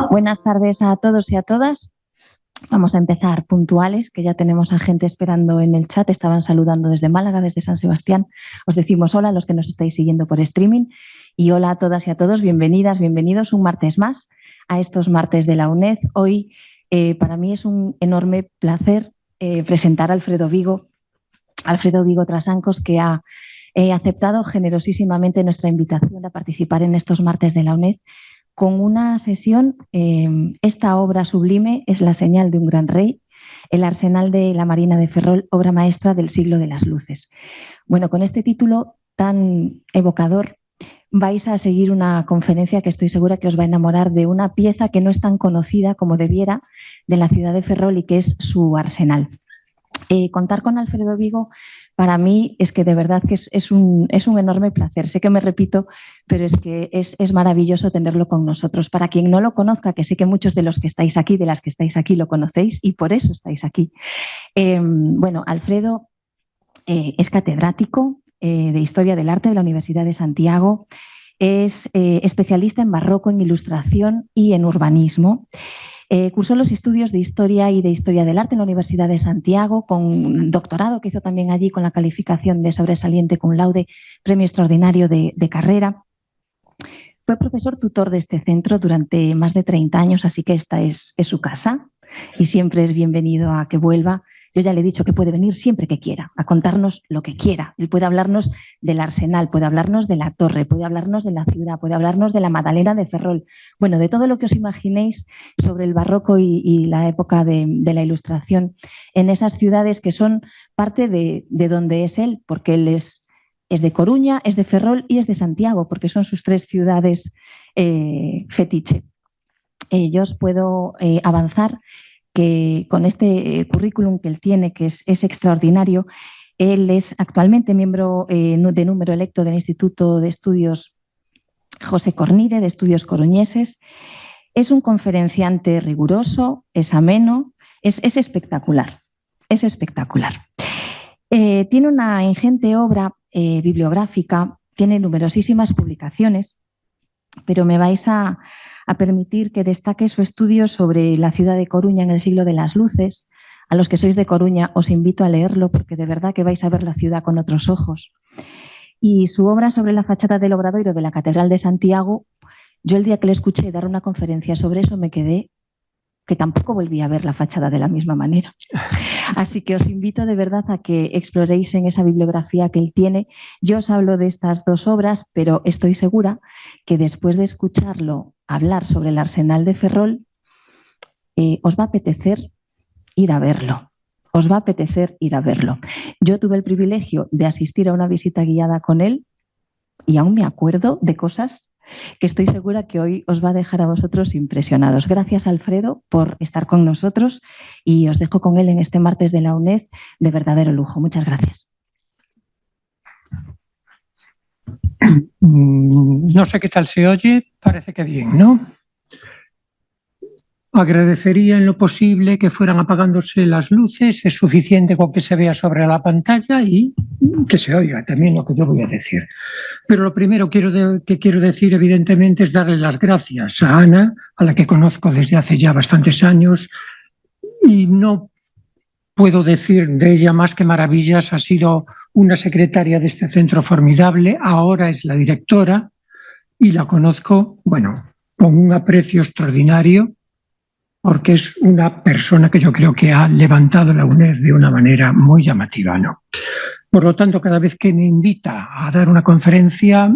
Buenas tardes a todos y a todas. Vamos a empezar puntuales, que ya tenemos a gente esperando en el chat. Estaban saludando desde Málaga, desde San Sebastián. Os decimos hola a los que nos estáis siguiendo por streaming y hola a todas y a todos. Bienvenidas, bienvenidos un martes más a estos martes de la UNED. Hoy para mí es un enorme placer presentar a Alfredo Vigo Trasancos, que ha aceptado generosísimamente nuestra invitación a participar en estos martes de la UNED con una sesión. Esta obra sublime es La señal de un gran rey, el arsenal de la Marina de Ferrol, obra maestra del siglo de las luces. Bueno, con este título tan evocador vais a seguir una conferencia que estoy segura que os va a enamorar de una pieza que no es tan conocida como debiera de la ciudad de Ferrol y que es su arsenal. Contar con Alfredo Vigo para mí es que de verdad que es un enorme placer. Sé que me repito, pero es que es maravilloso tenerlo con nosotros. Para quien no lo conozca, que sé que muchos de los que estáis aquí, de las que estáis aquí, lo conocéis y por eso estáis aquí. Bueno, Alfredo es catedrático de Historia del Arte de la Universidad de Santiago, es especialista en barroco, en ilustración y en urbanismo. Cursó los estudios de Historia y de Historia del Arte en la Universidad de Santiago, con un doctorado que hizo también allí con la calificación de sobresaliente cum laude, premio extraordinario de carrera. Fue profesor tutor de este centro durante más de 30 años, así que esta es su casa y siempre es bienvenido a que vuelva. Yo ya le he dicho que puede venir siempre que quiera, a contarnos lo que quiera. Él puede hablarnos del arsenal, puede hablarnos de la torre, puede hablarnos de la ciudad, puede hablarnos de la Madalena de Ferrol. Bueno, de todo lo que os imaginéis sobre el barroco y la época de la Ilustración en esas ciudades que son parte de donde es él, porque él es de Coruña, es de Ferrol y es de Santiago, porque son sus tres ciudades fetiche. Yo os puedo avanzar que con este currículum que él tiene, que es extraordinario, él es actualmente miembro de número electo del Instituto de Estudios José Cornide, de Estudios Coruñeses. Es un conferenciante riguroso, es ameno, es espectacular, es espectacular. Tiene una ingente obra bibliográfica, tiene numerosísimas publicaciones, pero me vais a permitir que destaque su estudio sobre la ciudad de Coruña en el siglo de las luces. A los que sois de Coruña os invito a leerlo porque de verdad que vais a ver la ciudad con otros ojos. Y su obra sobre la fachada del Obradoiro de la Catedral de Santiago, yo el día que le escuché dar una conferencia sobre eso me quedé que tampoco volví a ver la fachada de la misma manera. Así que os invito de verdad a que exploréis en esa bibliografía que él tiene. Yo os hablo de estas dos obras, pero estoy segura que después de escucharlo hablar sobre el arsenal de Ferrol, os va a apetecer ir a verlo. Os va a apetecer ir a verlo. Yo tuve el privilegio de asistir a una visita guiada con él y aún me acuerdo de cosas que estoy segura que hoy os va a dejar a vosotros impresionados. Gracias, Alfredo, por estar con nosotros y os dejo con él en este martes de la UNED de verdadero lujo. Muchas gracias. No sé qué tal se oye, parece que bien, ¿no? Agradecería en lo posible que fueran apagándose las luces, es suficiente con que se vea sobre la pantalla y que se oiga también lo que yo voy a decir. Pero lo primero que quiero decir, evidentemente, es darle las gracias a Ana, a la que conozco desde hace ya bastantes años, y no puedo decir de ella más que maravillas. Ha sido una secretaria de este centro formidable, ahora es la directora, y la conozco, bueno, con un aprecio extraordinario, porque es una persona que yo creo que ha levantado la UNED de una manera muy llamativa, ¿no? Por lo tanto, cada vez que me invita a dar una conferencia,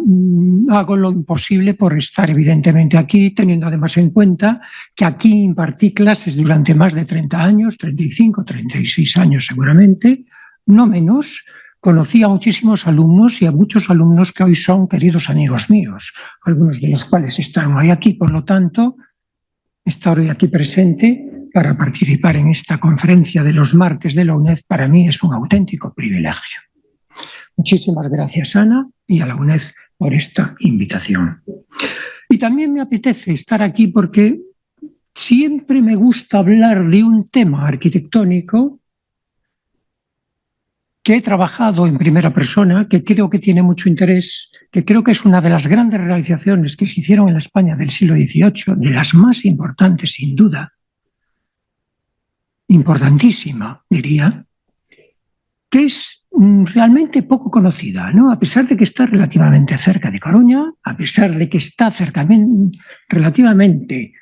hago lo imposible por estar evidentemente aquí, teniendo además en cuenta que aquí impartí clases durante más de 30 años, 35, 36 años seguramente, no menos. Conocí a muchísimos alumnos y a muchos alumnos que hoy son queridos amigos míos, algunos de los cuales están hoy aquí. Por lo tanto, estar hoy aquí presente para participar en esta conferencia de los martes de la UNED para mí es un auténtico privilegio. Muchísimas gracias, Ana, y a la UNED por esta invitación. Y también me apetece estar aquí porque siempre me gusta hablar de un tema arquitectónico que he trabajado en primera persona, que creo que tiene mucho interés, que creo que es una de las grandes realizaciones que se hicieron en la España del siglo XVIII, de las más importantes sin duda, importantísima, diría, que es realmente poco conocida, ¿no? A pesar de que está relativamente cerca de Coruña, a pesar de que está relativamente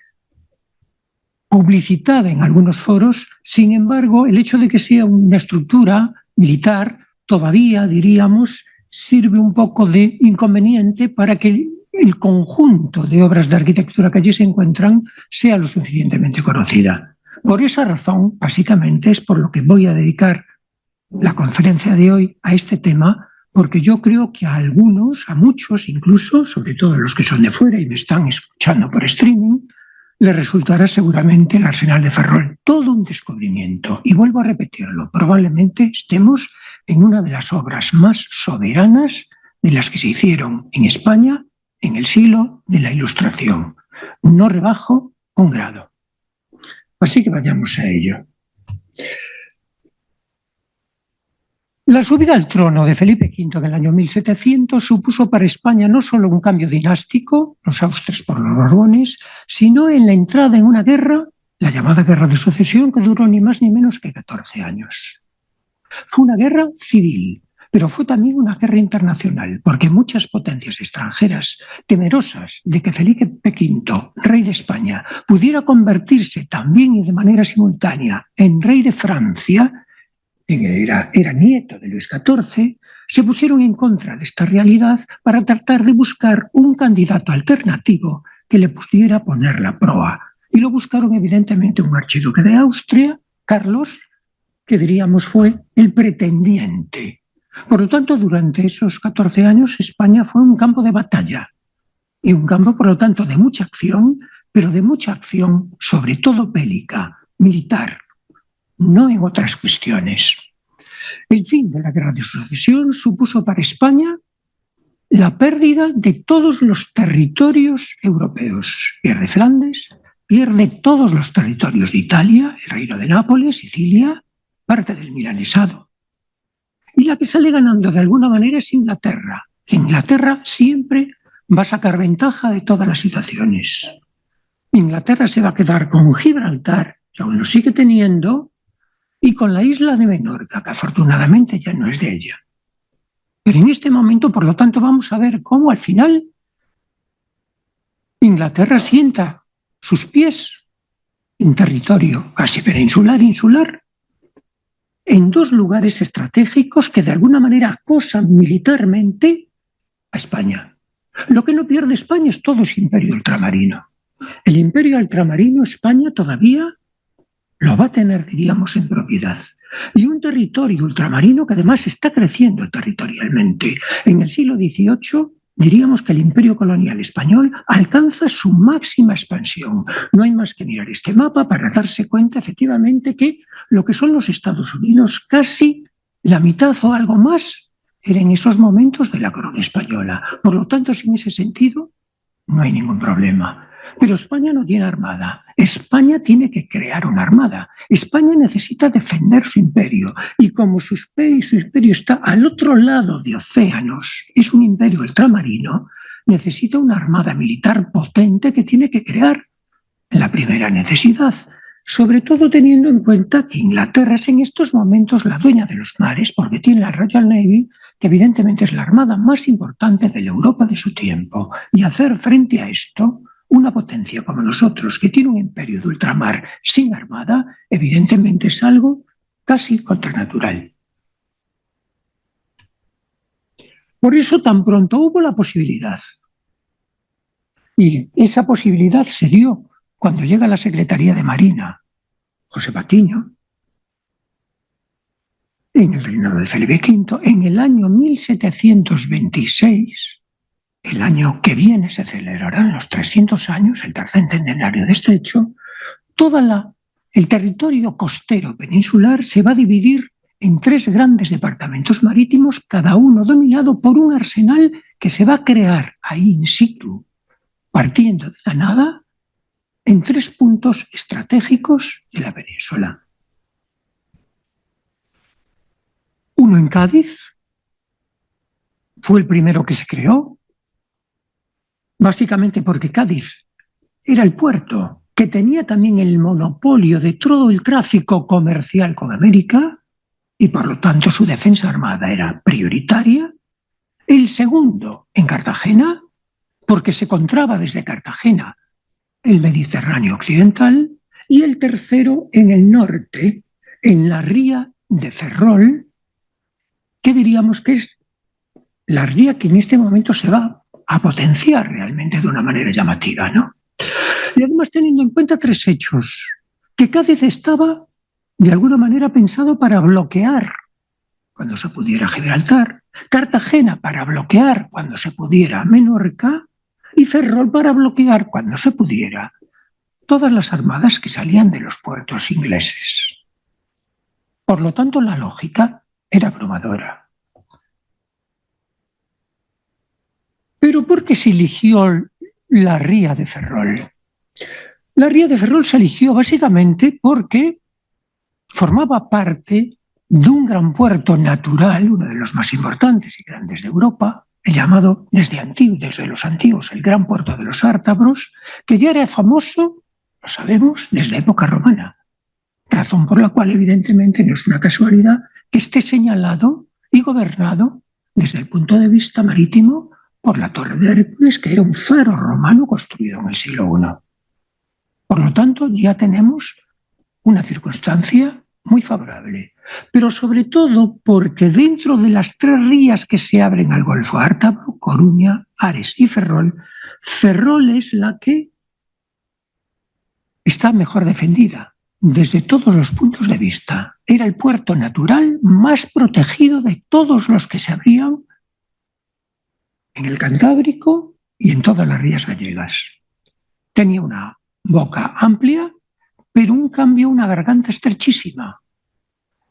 publicitada en algunos foros, sin embargo, el hecho de que sea una estructura militar todavía, diríamos, sirve un poco de inconveniente para que el conjunto de obras de arquitectura que allí se encuentran sea lo suficientemente conocida. Por esa razón, básicamente, es por lo que voy a dedicar la conferencia de hoy a este tema, porque yo creo que a algunos, a muchos incluso, sobre todo los que son de fuera y me están escuchando por streaming, les resultará seguramente el Arsenal de Ferrol todo un descubrimiento. Y vuelvo a repetirlo, probablemente estemos en una de las obras más soberanas de las que se hicieron en España en el siglo de la Ilustración. No rebajo un grado. Así que vayamos a ello. La subida al trono de Felipe V en el año 1700 supuso para España no solo un cambio dinástico, los Austrias por los Borbones, sino en la entrada en una guerra, la llamada Guerra de Sucesión, que duró ni más ni menos que 14 años. Fue una guerra civil, pero fue también una guerra internacional, porque muchas potencias extranjeras, temerosas de que Felipe V, rey de España, pudiera convertirse también y de manera simultánea en rey de Francia, era nieto de Luis XIV, se pusieron en contra de esta realidad para tratar de buscar un candidato alternativo que le pudiera poner la proa. Y lo buscaron evidentemente un archiduque de Austria, Carlos, que diríamos fue el pretendiente. Por lo tanto, durante esos 14 años España fue un campo de batalla y un campo, por lo tanto, de mucha acción, pero de mucha acción sobre todo bélica, militar, no en otras cuestiones. El fin de la Guerra de Sucesión supuso para España la pérdida de todos los territorios europeos. Pierde Flandes, pierde todos los territorios de Italia, el Reino de Nápoles, Sicilia, parte del Milanesado. Y la que sale ganando de alguna manera es Inglaterra. Inglaterra siempre va a sacar ventaja de todas las situaciones. Inglaterra se va a quedar con Gibraltar, que aún lo sigue teniendo, y con la isla de Menorca, que afortunadamente ya no es de ella. Pero en este momento, por lo tanto, vamos a ver cómo al final Inglaterra sienta sus pies en territorio casi peninsular, insular, en dos lugares estratégicos que de alguna manera acosan militarmente a España. Lo que no pierde España es todo su imperio ultramarino. El imperio ultramarino, España todavía lo va a tener, diríamos, en propiedad. Y un territorio ultramarino que además está creciendo territorialmente. En el siglo XVIII, diríamos que el imperio colonial español alcanza su máxima expansión. No hay más que mirar este mapa para darse cuenta, efectivamente, que lo que son los Estados Unidos, casi la mitad o algo más, era en esos momentos de la corona española. Por lo tanto, en ese sentido, no hay ningún problema. Pero España no tiene armada. España tiene que crear una armada. España necesita defender su imperio. Y como su imperio está al otro lado de océanos, es un imperio ultramarino, necesita una armada militar potente que tiene que crear. La primera necesidad, sobre todo teniendo en cuenta que Inglaterra es en estos momentos la dueña de los mares, porque tiene la Royal Navy, que evidentemente es la armada más importante de la Europa de su tiempo. Y hacer frente a esto, una potencia como nosotros, que tiene un imperio de ultramar sin armada, evidentemente es algo casi contranatural. Por eso tan pronto hubo la posibilidad, y esa posibilidad se dio cuando llega a la Secretaría de Marina José Patiño, en el reinado de Felipe V, en el año 1726, el año que viene se celebrarán los 300 años, el tercer centenario de este hecho, el territorio costero peninsular se va a dividir en 3 grandes departamentos marítimos, cada uno dominado por un arsenal que se va a crear ahí in situ, partiendo de la nada, en 3 puntos estratégicos de la península. uno en Cádiz, fue el primero que se creó, básicamente porque Cádiz era el puerto que tenía también el monopolio de todo el tráfico comercial con América y por lo tanto su defensa armada era prioritaria. El segundo en Cartagena, porque se encontraba desde Cartagena el Mediterráneo occidental, y el tercero en el norte, en la ría de Ferrol, que diríamos que es la ría que en este momento se va a potenciar realmente de una manera llamativa, ¿no? Y además teniendo en cuenta tres hechos: que Cádiz estaba de alguna manera pensado para bloquear cuando se pudiera Gibraltar, Cartagena para bloquear cuando se pudiera Menorca y Ferrol para bloquear cuando se pudiera todas las armadas que salían de los puertos ingleses. Por lo tanto, la lógica era abrumadora. ¿Pero por qué se eligió la ría de Ferrol? La ría de Ferrol se eligió básicamente porque formaba parte de un gran puerto natural, uno de los más importantes y grandes de Europa, el llamado desde los antiguos el Gran Puerto de los Ártabros, que ya era famoso, lo sabemos, desde época romana, razón por la cual evidentemente no es una casualidad que esté señalado y gobernado desde el punto de vista marítimo por la Torre de Hércules, que era un faro romano construido en el siglo I. Por lo tanto, ya tenemos una circunstancia muy favorable, pero sobre todo porque dentro de las tres rías que se abren al Golfo Ártabro, Coruña, Ares y Ferrol, Ferrol es la que está mejor defendida desde todos los puntos de vista. Era el puerto natural más protegido de todos los que se abrían en el Cantábrico y en todas las rías gallegas. Tenía una boca amplia, pero en cambio una garganta estrechísima.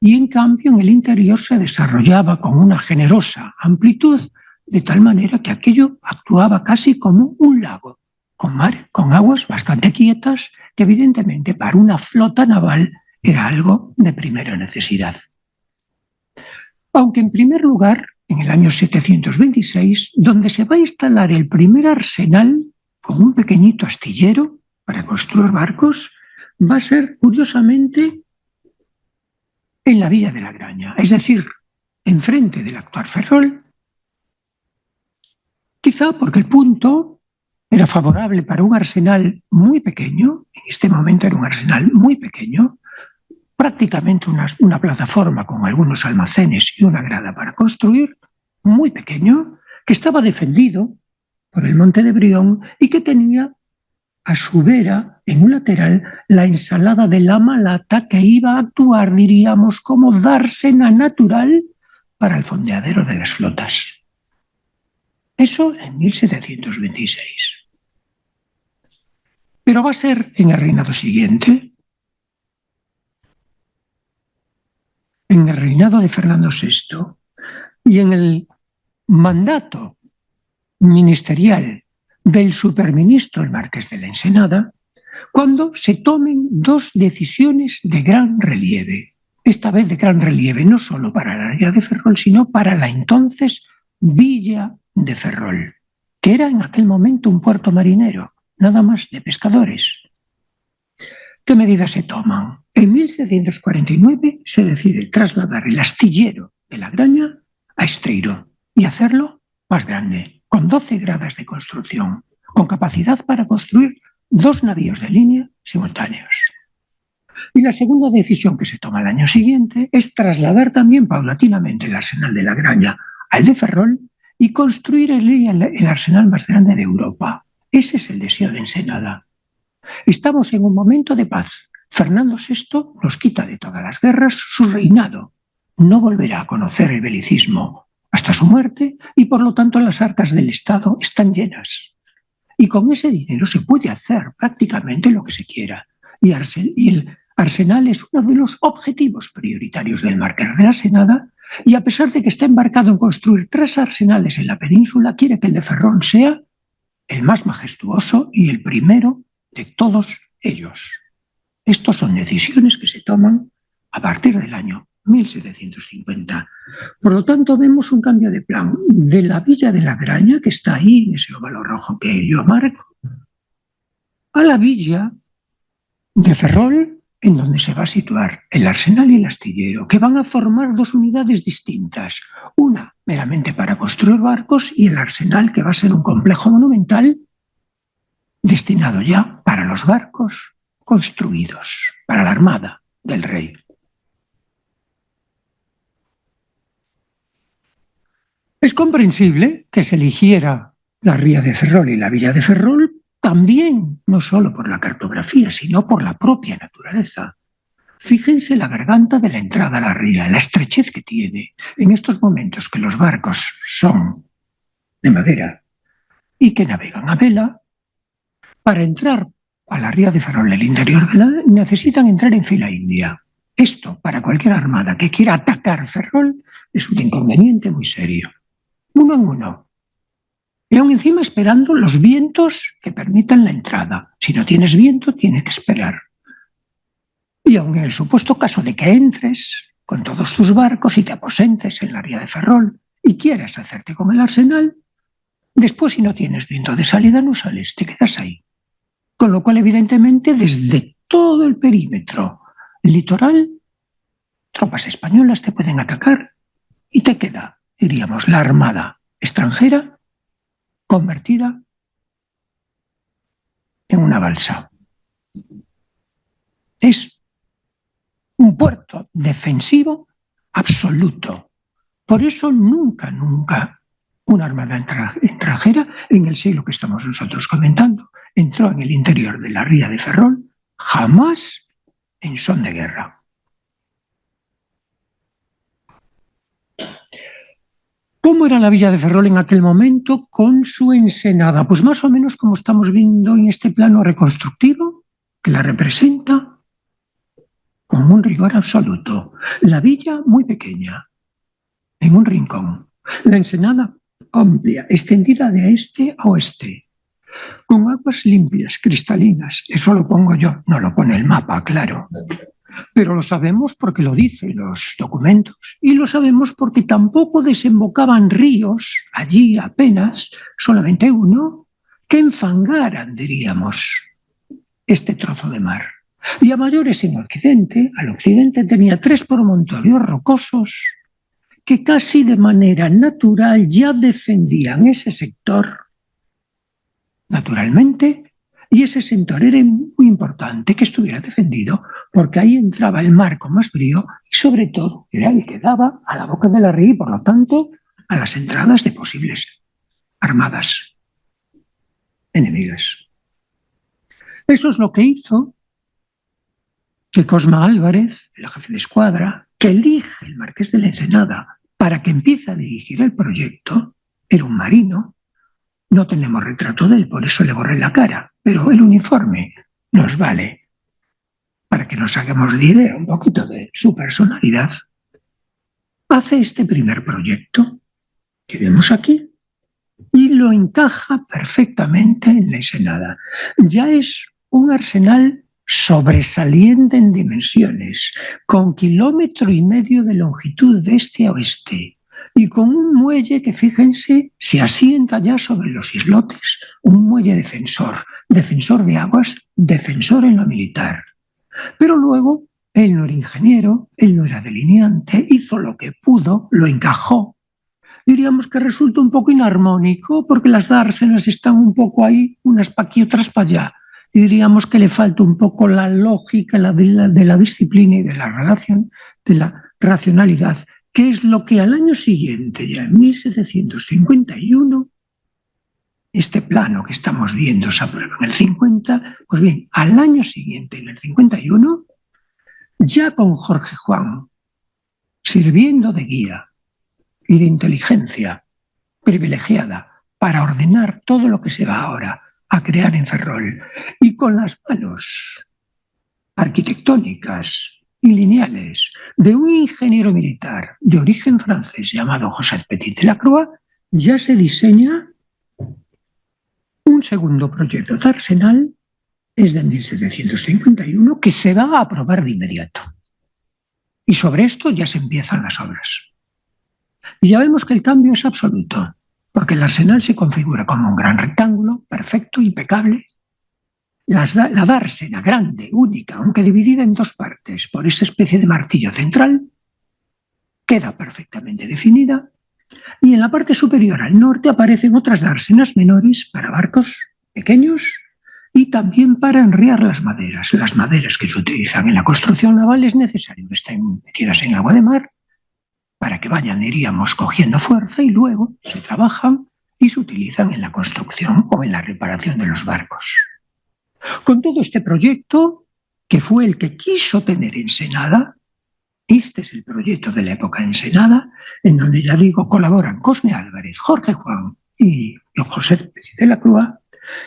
Y en cambio en el interior se desarrollaba con una generosa amplitud, de tal manera que aquello actuaba casi como un lago, con aguas bastante quietas, que evidentemente para una flota naval era algo de primera necesidad. Aunque en primer lugar, en el año 726, donde se va a instalar el primer arsenal con un pequeñito astillero para construir barcos, va a ser curiosamente en la villa de la Graña, es decir, enfrente del actual Ferrol, quizá porque el punto era favorable para un arsenal muy pequeño, en este momento era un arsenal muy pequeño, prácticamente una plataforma con algunos almacenes y una grada para construir, muy pequeño, que estaba defendido por el monte de Brión y que tenía a su vera, en un lateral, la ensalada de la Malata, que iba a actuar, diríamos, como dársena natural para el fondeadero de las flotas. Eso en 1726. Pero va a ser en el reinado siguiente, en el reinado de Fernando VI y en el mandato ministerial del superministro el Marqués de la Ensenada, cuando se tomen dos decisiones de gran relieve. Esta vez de gran relieve no solo para la ría de Ferrol, sino para la entonces villa de Ferrol, que era en aquel momento un puerto marinero, nada más de pescadores. ¿Qué medidas se toman? En 1749 se decide trasladar el astillero de la Graña a Esteiro y hacerlo más grande, con 12 gradas de construcción, con capacidad para construir 2 navíos de línea simultáneos. Y la segunda decisión que se toma el año siguiente es trasladar también paulatinamente el arsenal de la Graña al de Ferrol y construir el arsenal más grande de Europa. Ese es el deseo de Ensenada. Estamos en un momento de paz. Fernando VI nos quita de todas las guerras su reinado. No volverá a conocer el belicismo hasta su muerte y por lo tanto las arcas del Estado están llenas. Y con ese dinero se puede hacer prácticamente lo que se quiera. Y el arsenal es uno de los objetivos prioritarios del Marqués de la Ensenada, y a pesar de que está embarcado en construir 3 arsenales en la península, quiere que el de Ferrol sea el más majestuoso y el primero de todos ellos. Estos son decisiones que se toman a partir del año 1750. Por lo tanto, vemos un cambio de plan de la villa de la Graña, que está ahí, en ese óvalo rojo que yo marco, a la villa de Ferrol, en donde se va a situar el arsenal y el astillero, que van a formar dos unidades distintas. Una meramente para construir barcos y el arsenal, que va a ser un complejo monumental destinado ya para los barcos construidos, para la armada del rey. Es comprensible que se eligiera la ría de Ferrol y la villa de Ferrol también, no solo por la cartografía, sino por la propia naturaleza. Fíjense la garganta de la entrada a la ría, la estrechez que tiene. En estos momentos que los barcos son de madera y que navegan a vela, para entrar a la ría de Ferrol, el interior de la necesitan entrar en fila india. Esto, para cualquier armada que quiera atacar Ferrol, es un inconveniente muy serio. Uno en uno. Y aún encima esperando los vientos que permitan la entrada. Si no tienes viento, tienes que esperar. Y aun en el supuesto caso de que entres con todos tus barcos y te aposentes en la ría de Ferrol y quieras hacerte con el arsenal, después si no tienes viento de salida no sales, te quedas ahí. Con lo cual, evidentemente, desde todo el perímetro litoral, tropas españolas te pueden atacar y te queda, diríamos, la armada extranjera convertida en una balsa. Es un puerto defensivo absoluto. Por eso nunca una armada extranjera, en el siglo que estamos nosotros comentando, entró en el interior de la ría de Ferrol, jamás en son de guerra. ¿Cómo era la villa de Ferrol en aquel momento con su ensenada? Pues más o menos como estamos viendo en este plano reconstructivo, que la representa con un rigor absoluto. La villa muy pequeña, en un rincón. La ensenada amplia, extendida de este a oeste, con aguas limpias, cristalinas. Eso lo pongo yo, no lo pone el mapa, claro. Pero lo sabemos porque lo dicen los documentos y lo sabemos porque tampoco desembocaban ríos, allí apenas, solamente uno, que enfangaran, diríamos, este trozo de mar. Y a mayores en Occidente, al occidente tenía 3 promontorios rocosos que casi de manera natural ya defendían ese sector, naturalmente, y ese sector era muy importante que estuviera defendido porque ahí entraba el mar con más brío y sobre todo era el que daba a la boca de la ría y por lo tanto a las entradas de posibles armadas enemigas. Eso es lo que hizo que Cosma Álvarez, el jefe de escuadra, que elige el marqués de la Ensenada para que empiece a dirigir el proyecto, era un marino. No tenemos retrato de él, por eso le borré la cara, pero el uniforme nos vale para que nos hagamos la idea un poquito de su personalidad. Hace este primer proyecto que vemos aquí y lo encaja perfectamente en la Ensenada. Ya es un arsenal sobresaliente en dimensiones, con 1,5 kilómetros de longitud de este a oeste, y con un muelle que, fíjense, se asienta ya sobre los islotes, un muelle defensor de aguas, defensor en lo militar. Pero luego, él no era ingeniero, él no era delineante, hizo lo que pudo, lo encajó. Diríamos que resulta un poco inarmónico, porque las dársenas están un poco ahí, unas para aquí, otras para allá. Y diríamos que le falta un poco la lógica de la disciplina y de la relación, de la racionalidad, que es lo que al año siguiente, ya en 1751, este plano que estamos viendo se aprueba en el 50, pues bien, al año siguiente, en el 51, ya con Jorge Juan, sirviendo de guía y de inteligencia privilegiada para ordenar todo lo que se va ahora a crear en Ferrol, y con las manos arquitectónicas y lineales de un ingeniero militar de origen francés llamado José Petit de la Croix, ya se diseña un segundo proyecto de arsenal, es de 1751, que se va a aprobar de inmediato. Y sobre esto ya se empiezan las obras. Y ya vemos que el cambio es absoluto, porque el arsenal se configura como un gran rectángulo, perfecto, impecable. La dársena grande, única, aunque dividida en dos partes por esa especie de martillo central, queda perfectamente definida, y en la parte superior al norte aparecen otras dársenas menores para barcos pequeños y también para enriar las maderas. Las maderas que se utilizan en la construcción naval es necesario que estén metidas en agua de mar para que vayan, diríamos, cogiendo fuerza y luego se trabajan y se utilizan en la construcción o en la reparación de los barcos. Con todo este proyecto, que fue el que quiso tener Ensenada, este es el proyecto de la época de Ensenada, en donde, ya digo, colaboran Cosme Álvarez, Jorge Juan y José de la Crúa,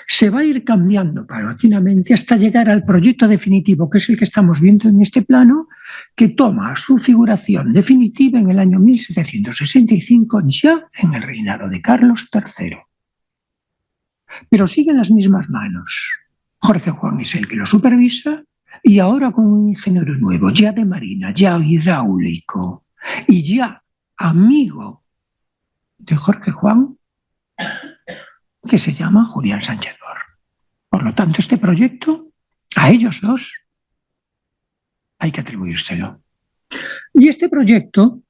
se va a ir cambiando paulatinamente hasta llegar al proyecto definitivo, que es el que estamos viendo en este plano, que toma su figuración definitiva en el año 1765, ya en el reinado de Carlos III. Pero siguen las mismas manos. Jorge Juan es el que lo supervisa, y ahora con un ingeniero nuevo, ya de marina, ya hidráulico, y ya amigo de Jorge Juan, que se llama Julián Sánchez Bor. Por lo tanto, este proyecto, a ellos dos, hay que atribuírselo. Y este proyecto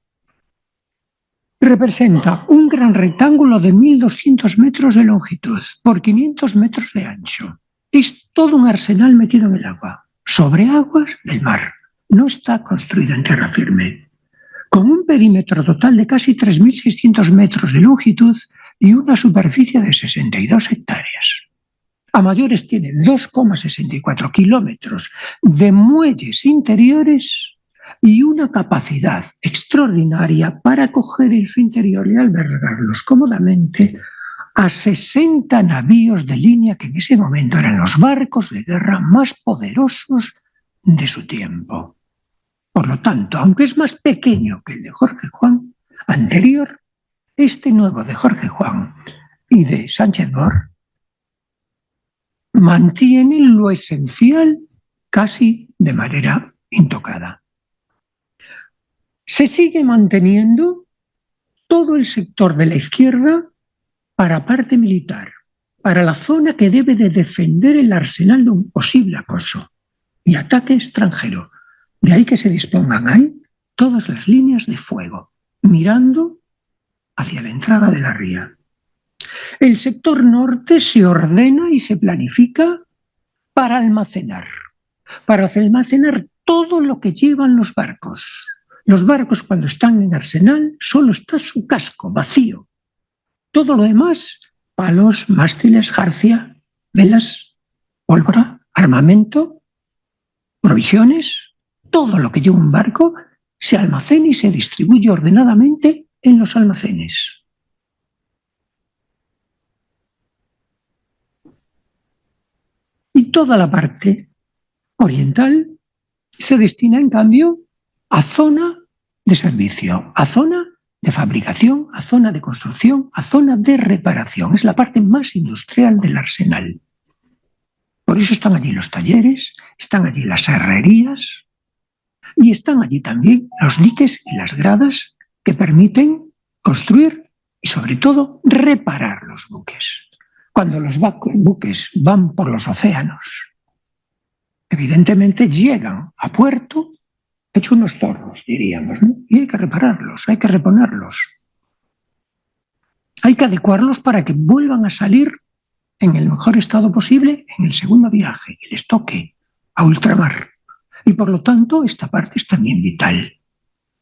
representa un gran rectángulo de 1.200 metros de longitud por 500 metros de ancho. Es todo un arsenal metido en el agua, sobre aguas del mar. No está construido en tierra firme. Con un perímetro total de casi 3.600 metros de longitud y una superficie de 62 hectáreas. A mayores tiene 2,64 kilómetros de muelles interiores y una capacidad extraordinaria para acoger en su interior y albergarlos cómodamente a 60 navíos de línea, que en ese momento eran los barcos de guerra más poderosos de su tiempo. Por lo tanto, aunque es más pequeño que el de Jorge Juan anterior, este nuevo de Jorge Juan y de Sánchez Bor mantiene lo esencial casi de manera intocada. Se sigue manteniendo todo el sector de la izquierda para parte militar, para la zona que debe de defender el arsenal de un posible acoso y ataque extranjero. De ahí que se dispongan ahí todas las líneas de fuego, mirando hacia la entrada de la ría. El sector norte se ordena y se planifica para almacenar todo lo que llevan los barcos. Los barcos, cuando están en arsenal, solo está su casco vacío. Todo lo demás, palos, mástiles, jarcia, velas, pólvora, armamento, provisiones, todo lo que lleva un barco se almacena y se distribuye ordenadamente en los almacenes. Y toda la parte oriental se destina, en cambio, a zona de servicio, a zona de fabricación, a zona de construcción, a zona de reparación. Es la parte más industrial del arsenal. Por eso están allí los talleres, están allí las herrerías y están allí también los diques y las gradas que permiten construir y, sobre todo, reparar los buques. Cuando los buques van por los océanos, evidentemente llegan a puerto hecho unos tornos, diríamos, ¿no? Y hay que repararlos, hay que reponerlos. Hay que adecuarlos para que vuelvan a salir en el mejor estado posible en el segundo viaje, que les toque a ultramar. Y por lo tanto, esta parte es también vital.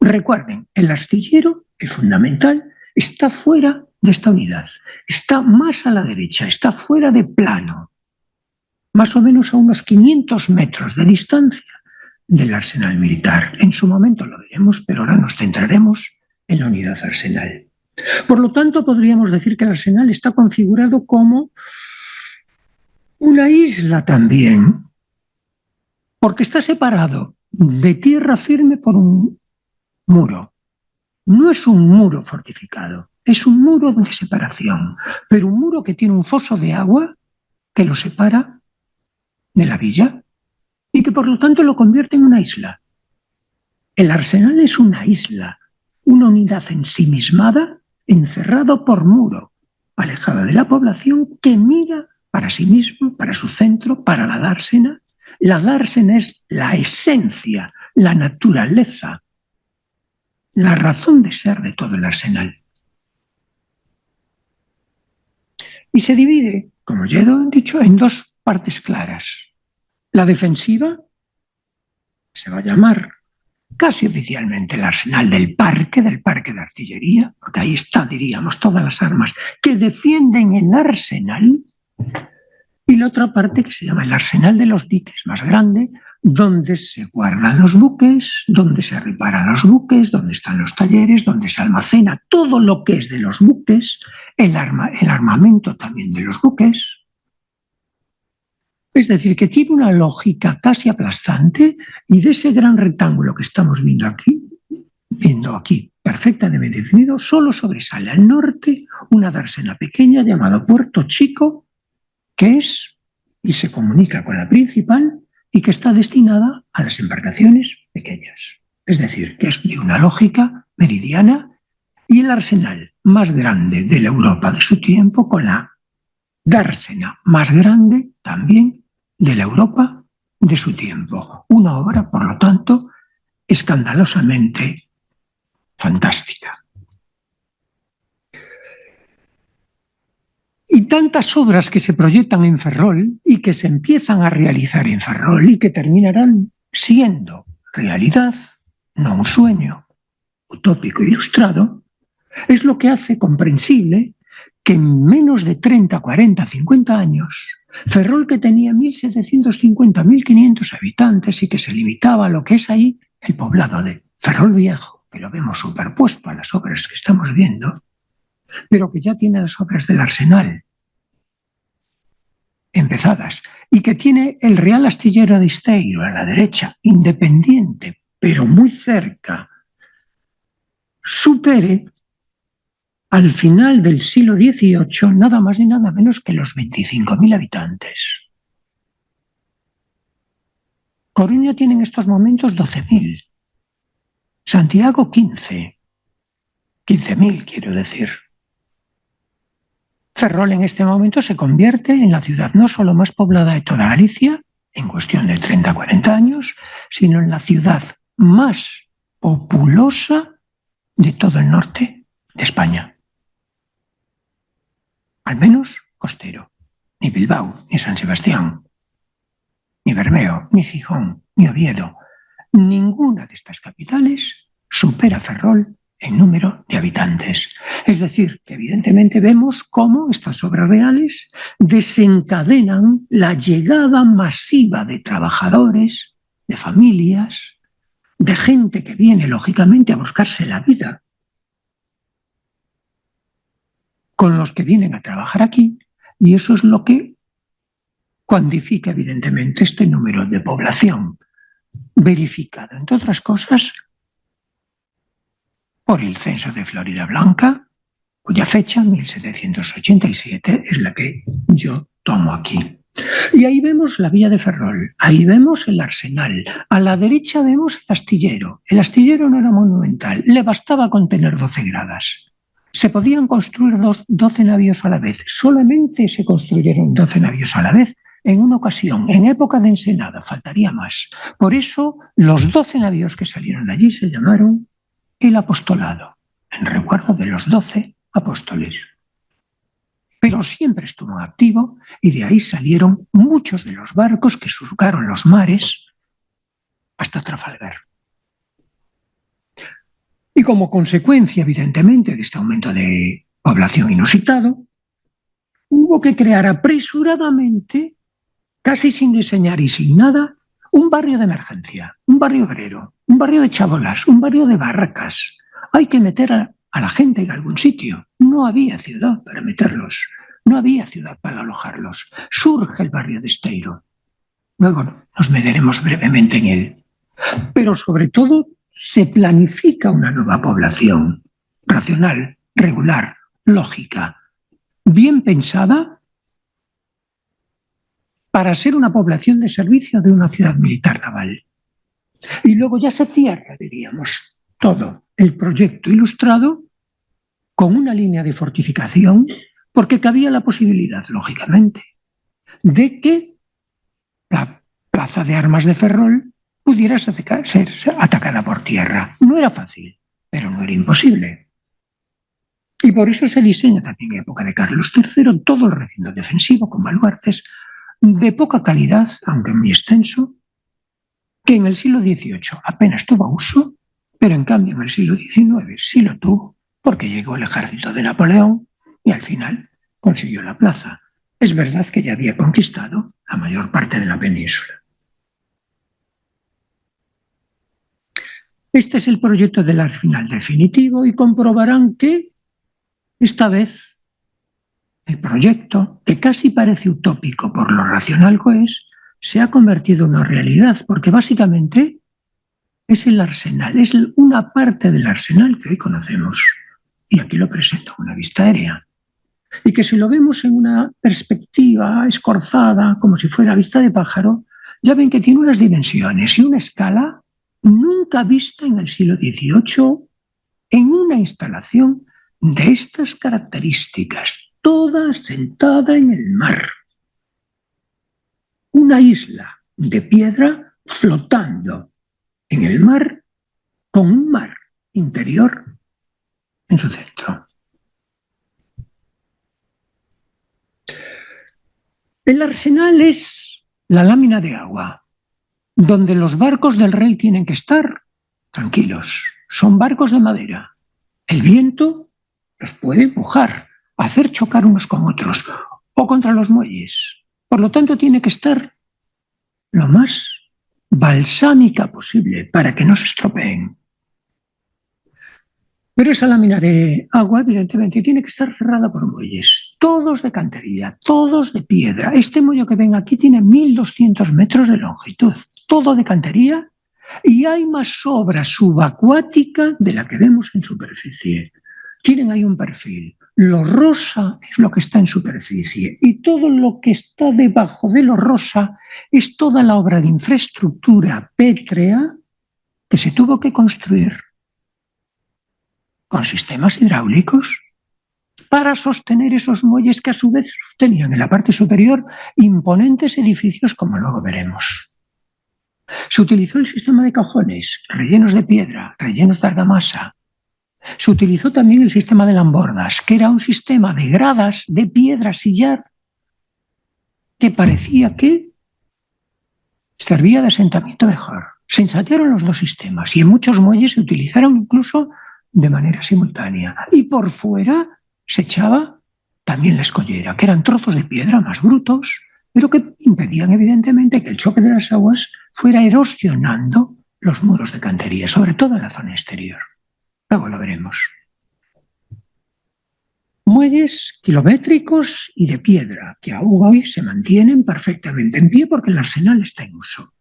Recuerden, el astillero, es fundamental, está fuera de esta unidad, está más a la derecha, está fuera de plano, más o menos a unos 500 metros de distancia del arsenal militar. En su momento lo veremos, pero ahora nos centraremos en la unidad arsenal. Por lo tanto, podríamos decir que el arsenal está configurado como una isla también, porque está separado de tierra firme por un muro. No es un muro fortificado, es un muro de separación, pero un muro que tiene un foso de agua que lo separa de la villa y que por lo tanto lo convierte en una isla. El Arsenal es una isla, una unidad ensimismada, encerrado por muro, alejada de la población, que mira para sí mismo, para su centro, para la dársena. La dársena es la esencia, la naturaleza, la razón de ser de todo el arsenal. Y se divide, como ya he dicho, en dos partes claras. La defensiva se va a llamar casi oficialmente el arsenal del parque de artillería, porque ahí está, diríamos, todas las armas que defienden el arsenal, y la otra parte que se llama el arsenal de los diques, más grande, donde se guardan los buques, donde se reparan los buques, donde están los talleres, donde se almacena todo lo que es de los buques, el armamento también de los buques. Es decir, que tiene una lógica casi aplastante, y de ese gran rectángulo que estamos viendo aquí perfectamente definido, solo sobresale al norte una dársena pequeña llamada Puerto Chico, que es y se comunica con la principal y que está destinada a las embarcaciones pequeñas. Es decir, que es de una lógica meridiana, y el arsenal más grande de la Europa de su tiempo, con la dársena más grande también de la Europa de su tiempo. Una obra, por lo tanto, escandalosamente fantástica. Y tantas obras que se proyectan en Ferrol y que se empiezan a realizar en Ferrol y que terminarán siendo realidad, no un sueño utópico ilustrado, es lo que hace comprensible que en menos de 30, 40, 50 años, Ferrol, que tenía 1.750, 1.500 habitantes y que se limitaba a lo que es ahí el poblado de Ferrol Viejo, que lo vemos superpuesto a las obras que estamos viendo, pero que ya tiene las obras del arsenal empezadas, y que tiene el Real Astillero de Esteiro a la derecha, independiente, pero muy cerca, supere al final del siglo XVIII nada más ni nada menos que los 25.000 habitantes. Coruña tiene en estos momentos 12.000, Santiago 15.000 quiero decir. Ferrol en este momento se convierte en la ciudad no solo más poblada de toda Galicia, en cuestión de 30 o 40 años, sino en la ciudad más populosa de todo el norte de España. Al menos costero. Ni Bilbao, ni San Sebastián, ni Bermeo, ni Gijón, ni Oviedo. Ninguna de estas capitales supera Ferrol en número de habitantes. Es decir, que evidentemente vemos cómo estas obras reales desencadenan la llegada masiva de trabajadores, de familias, de gente que viene lógicamente a buscarse la vida con los que vienen a trabajar aquí, y eso es lo que cuantifica evidentemente este número de población, verificado, entre otras cosas, por el censo de Florida Blanca, cuya fecha, 1787, es la que yo tomo aquí. Y ahí vemos la villa de Ferrol, ahí vemos el arsenal, a la derecha vemos el astillero. El astillero no era monumental, le bastaba con tener 12 gradas. Se podían construir 12 navíos a la vez, solamente se construyeron 12 navíos a la vez en una ocasión, en época de ensenada, faltaría más. Por eso los 12 navíos que salieron de allí se llamaron el apostolado, en recuerdo de los 12 apóstoles. Pero siempre estuvo activo, y de ahí salieron muchos de los barcos que surcaron los mares hasta Trafalgar. Y como consecuencia, evidentemente, de este aumento de población inusitado, hubo que crear apresuradamente, casi sin diseñar y sin nada, un barrio de emergencia, un barrio obrero, un barrio de chabolas, un barrio de barracas. Hay que meter a la gente en algún sitio. No había ciudad para meterlos, no había ciudad para alojarlos. Surge el barrio de Esteiro. Luego nos meteremos brevemente en él. Pero sobre todo se planifica una nueva población racional, regular, lógica, bien pensada para ser una población de servicio de una ciudad militar naval. Y luego ya se cierra, diríamos, todo el proyecto ilustrado con una línea de fortificación, porque cabía la posibilidad, lógicamente, de que la plaza de armas de Ferrol pudiera ser atacada por tierra. No era fácil, pero no era imposible. Y por eso se diseña también en época de Carlos III todo el recinto defensivo con baluartes de poca calidad, aunque muy extenso, que en el siglo XVIII apenas tuvo uso, pero en cambio en el siglo XIX sí lo tuvo, porque llegó el ejército de Napoleón y al final consiguió la plaza. Es verdad que ya había conquistado la mayor parte de la península. Este es el proyecto del arsenal definitivo y comprobarán que esta vez el proyecto, que casi parece utópico por lo racional que es, se ha convertido en una realidad, porque básicamente es el arsenal, es una parte del arsenal que hoy conocemos. Y aquí lo presento en una vista aérea. Y que si lo vemos en una perspectiva escorzada, como si fuera vista de pájaro, ya ven que tiene unas dimensiones y una escala nunca vista en el siglo XVIII en una instalación de estas características, toda sentada en el mar. Una isla de piedra flotando en el mar con un mar interior en su centro. El arsenal es la lámina de agua, donde los barcos del rey tienen que estar tranquilos. Son barcos de madera. El viento los puede empujar, hacer chocar unos con otros o contra los muelles. Por lo tanto, tiene que estar lo más balsámica posible para que no se estropeen. Pero esa lámina de agua, evidentemente, tiene que estar cerrada por muelles, todos de cantería, todos de piedra. Este muelle que ven aquí tiene 1.200 metros de longitud, todo de cantería, y hay más obra subacuática de la que vemos en superficie. Tienen ahí un perfil. Lo rosa es lo que está en superficie y todo lo que está debajo de lo rosa es toda la obra de infraestructura pétrea que se tuvo que construir con sistemas hidráulicos para sostener esos muelles que a su vez sostenían en la parte superior imponentes edificios como luego veremos. Se utilizó el sistema de cajones, rellenos de piedra, rellenos de argamasa. Se utilizó también el sistema de lambordas, que era un sistema de gradas de piedra sillar que parecía que servía de asentamiento mejor. Se ensamblaron los dos sistemas y en muchos muelles se utilizaron incluso de manera simultánea. Y por fuera se echaba también la escollera, que eran trozos de piedra más brutos, pero que impedían evidentemente que el choque de las aguas fuera erosionando los muros de cantería, sobre todo en la zona exterior. Luego lo veremos. Muelles kilométricos y de piedra, que aún hoy se mantienen perfectamente en pie porque el arsenal está en uso.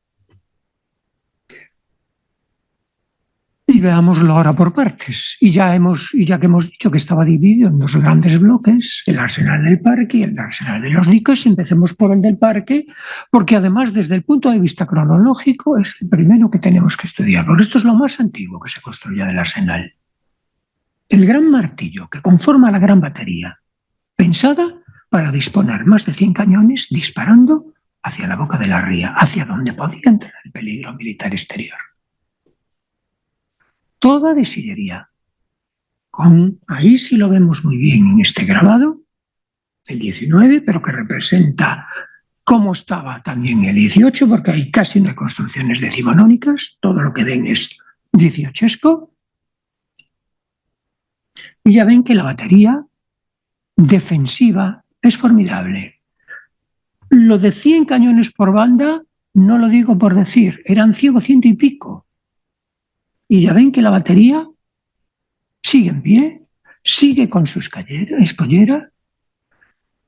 Y veámoslo ahora por partes. Y ya que hemos dicho que estaba dividido en dos grandes bloques, el arsenal del parque y el arsenal de los diques, empecemos por el del parque, porque además desde el punto de vista cronológico es el primero que tenemos que estudiar, porque esto es lo más antiguo que se construye del arsenal. El gran martillo que conforma la gran batería, pensada para disponer más de 100 cañones disparando hacia la boca de la ría, hacia donde podía entrar el peligro militar exterior. Toda de sillería. Ahí sí lo vemos muy bien en este grabado, el 19, pero que representa cómo estaba también el 18, porque hay casi no hay construcciones decimonónicas, todo lo que ven es 18esco. Y ya ven que la batería defensiva es formidable. Lo de 100 cañones por banda no lo digo por decir, eran 100 y pico. Y ya ven que la batería sigue en pie, sigue con su escollera,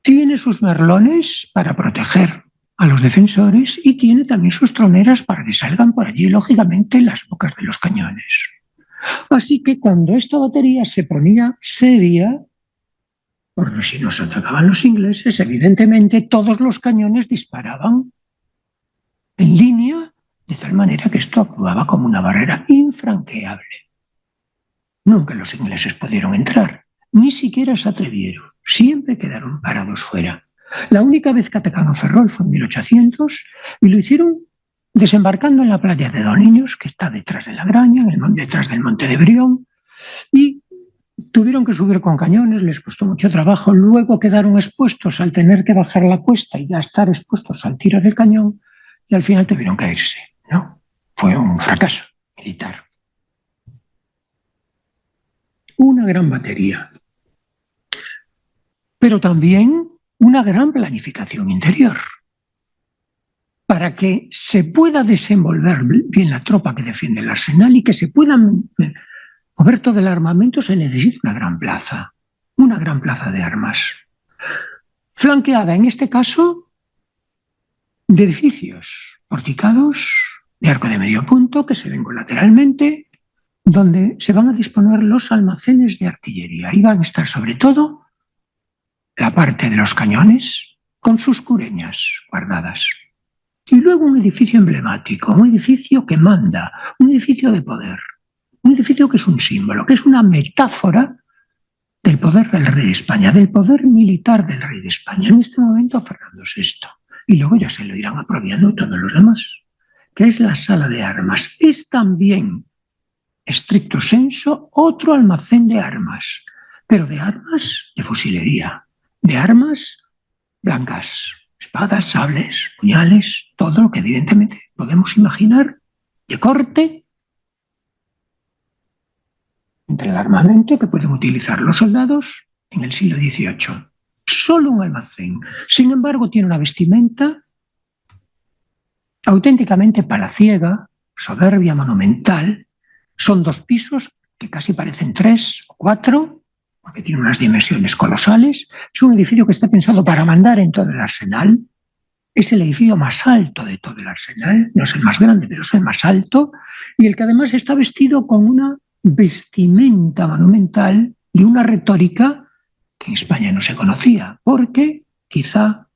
tiene sus merlones para proteger a los defensores y tiene también sus troneras para que salgan por allí, lógicamente, las bocas de los cañones. Así que cuando esta batería se ponía seria, porque si nos atacaban los ingleses, evidentemente todos los cañones disparaban en línea de tal manera que esto actuaba como una barrera infranqueable. Nunca los ingleses pudieron entrar, ni siquiera se atrevieron, siempre quedaron parados fuera. La única vez que atacaron Ferrol fue en 1800 y lo hicieron desembarcando en la playa de Doniños, que está detrás de la Graña, detrás del monte de Brión, y tuvieron que subir con cañones, les costó mucho trabajo, luego quedaron expuestos al tener que bajar la cuesta y ya estar expuestos al tiro del cañón, y al final tuvieron que irse, ¿no? Fue un fracaso militar. Una gran batería, pero también una gran planificación interior. Para que se pueda desenvolver bien la tropa que defiende el arsenal y que se pueda mover todo el armamento, se necesita una gran plaza de armas, flanqueada en este caso de edificios porticados de arco de medio punto que se ven colateralmente, donde se van a disponer los almacenes de artillería. Ahí van a estar sobre todo la parte de los cañones con sus cureñas guardadas. Y luego un edificio emblemático, un edificio que manda, un edificio de poder, un edificio que es un símbolo, que es una metáfora del poder del rey de España, del poder militar del rey de España, en este momento Fernando VI. Y luego ya se lo irán apropiando todos los demás, que es la sala de armas. Es también, estricto senso, otro almacén de armas, pero de armas de fusilería, de armas blancas, espadas, sables, puñales, todo lo que evidentemente podemos imaginar de corte entre el armamento que pueden utilizar los soldados en el siglo XVIII. Solo un almacén. Sin embargo, tiene una vestimenta auténticamente palaciega, soberbia, monumental. Son 2 pisos que casi parecen 3 o 4, porque tiene unas dimensiones colosales. Es un edificio que está pensado para mandar en todo el arsenal. Es el edificio más alto de todo el arsenal. No es el más grande, pero es el más alto. Y el que además está vestido con una vestimenta monumental y una retórica que en España no se conocía, porque quizá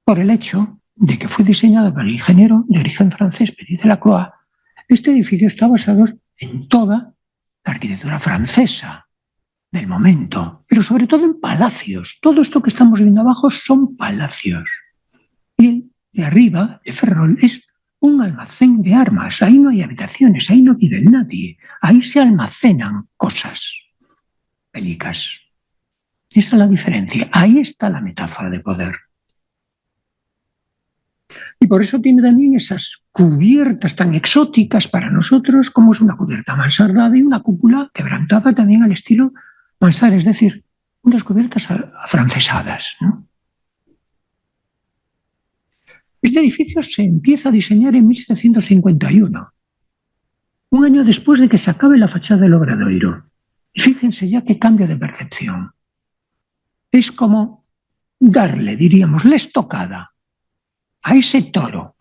por el hecho de que fue diseñado por el ingeniero de origen francés Petit Delacroix, este edificio está basado en toda la arquitectura francesa del momento, pero sobre todo en palacios. Todo esto que estamos viendo abajo son palacios. Y de arriba, de Ferrol, es un almacén de armas. Ahí no hay habitaciones, ahí no vive nadie. Ahí se almacenan cosas bélicas. Esa es la diferencia. Ahí está la metáfora de poder. Y por eso tiene también esas cubiertas tan exóticas para nosotros, como es una cubierta mansardada y una cúpula quebrantada también al estilo mansard, es decir, unas cubiertas afrancesadas, ¿no? Este edificio se empieza a diseñar en 1751, un año después de que se acabe la fachada del Obradoiro. Y fíjense ya qué cambio de percepción. Es como darle, diríamos, la estocada a ese toro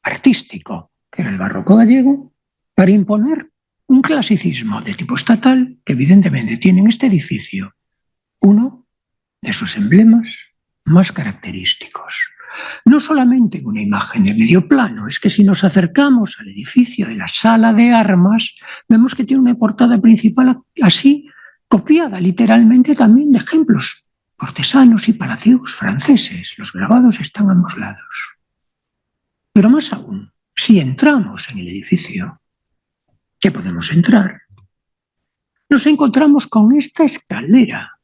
artístico que era el barroco gallego para imponer un clasicismo de tipo estatal que evidentemente tiene en este edificio uno de sus emblemas más característicos. No solamente una imagen de medio plano, es que si nos acercamos al edificio de la sala de armas, vemos que tiene una portada principal así, copiada literalmente también de ejemplos cortesanos y palaciegos franceses. Los grabados están a ambos lados. Pero más aún, si entramos en el edificio, que podemos entrar, nos encontramos con esta escalera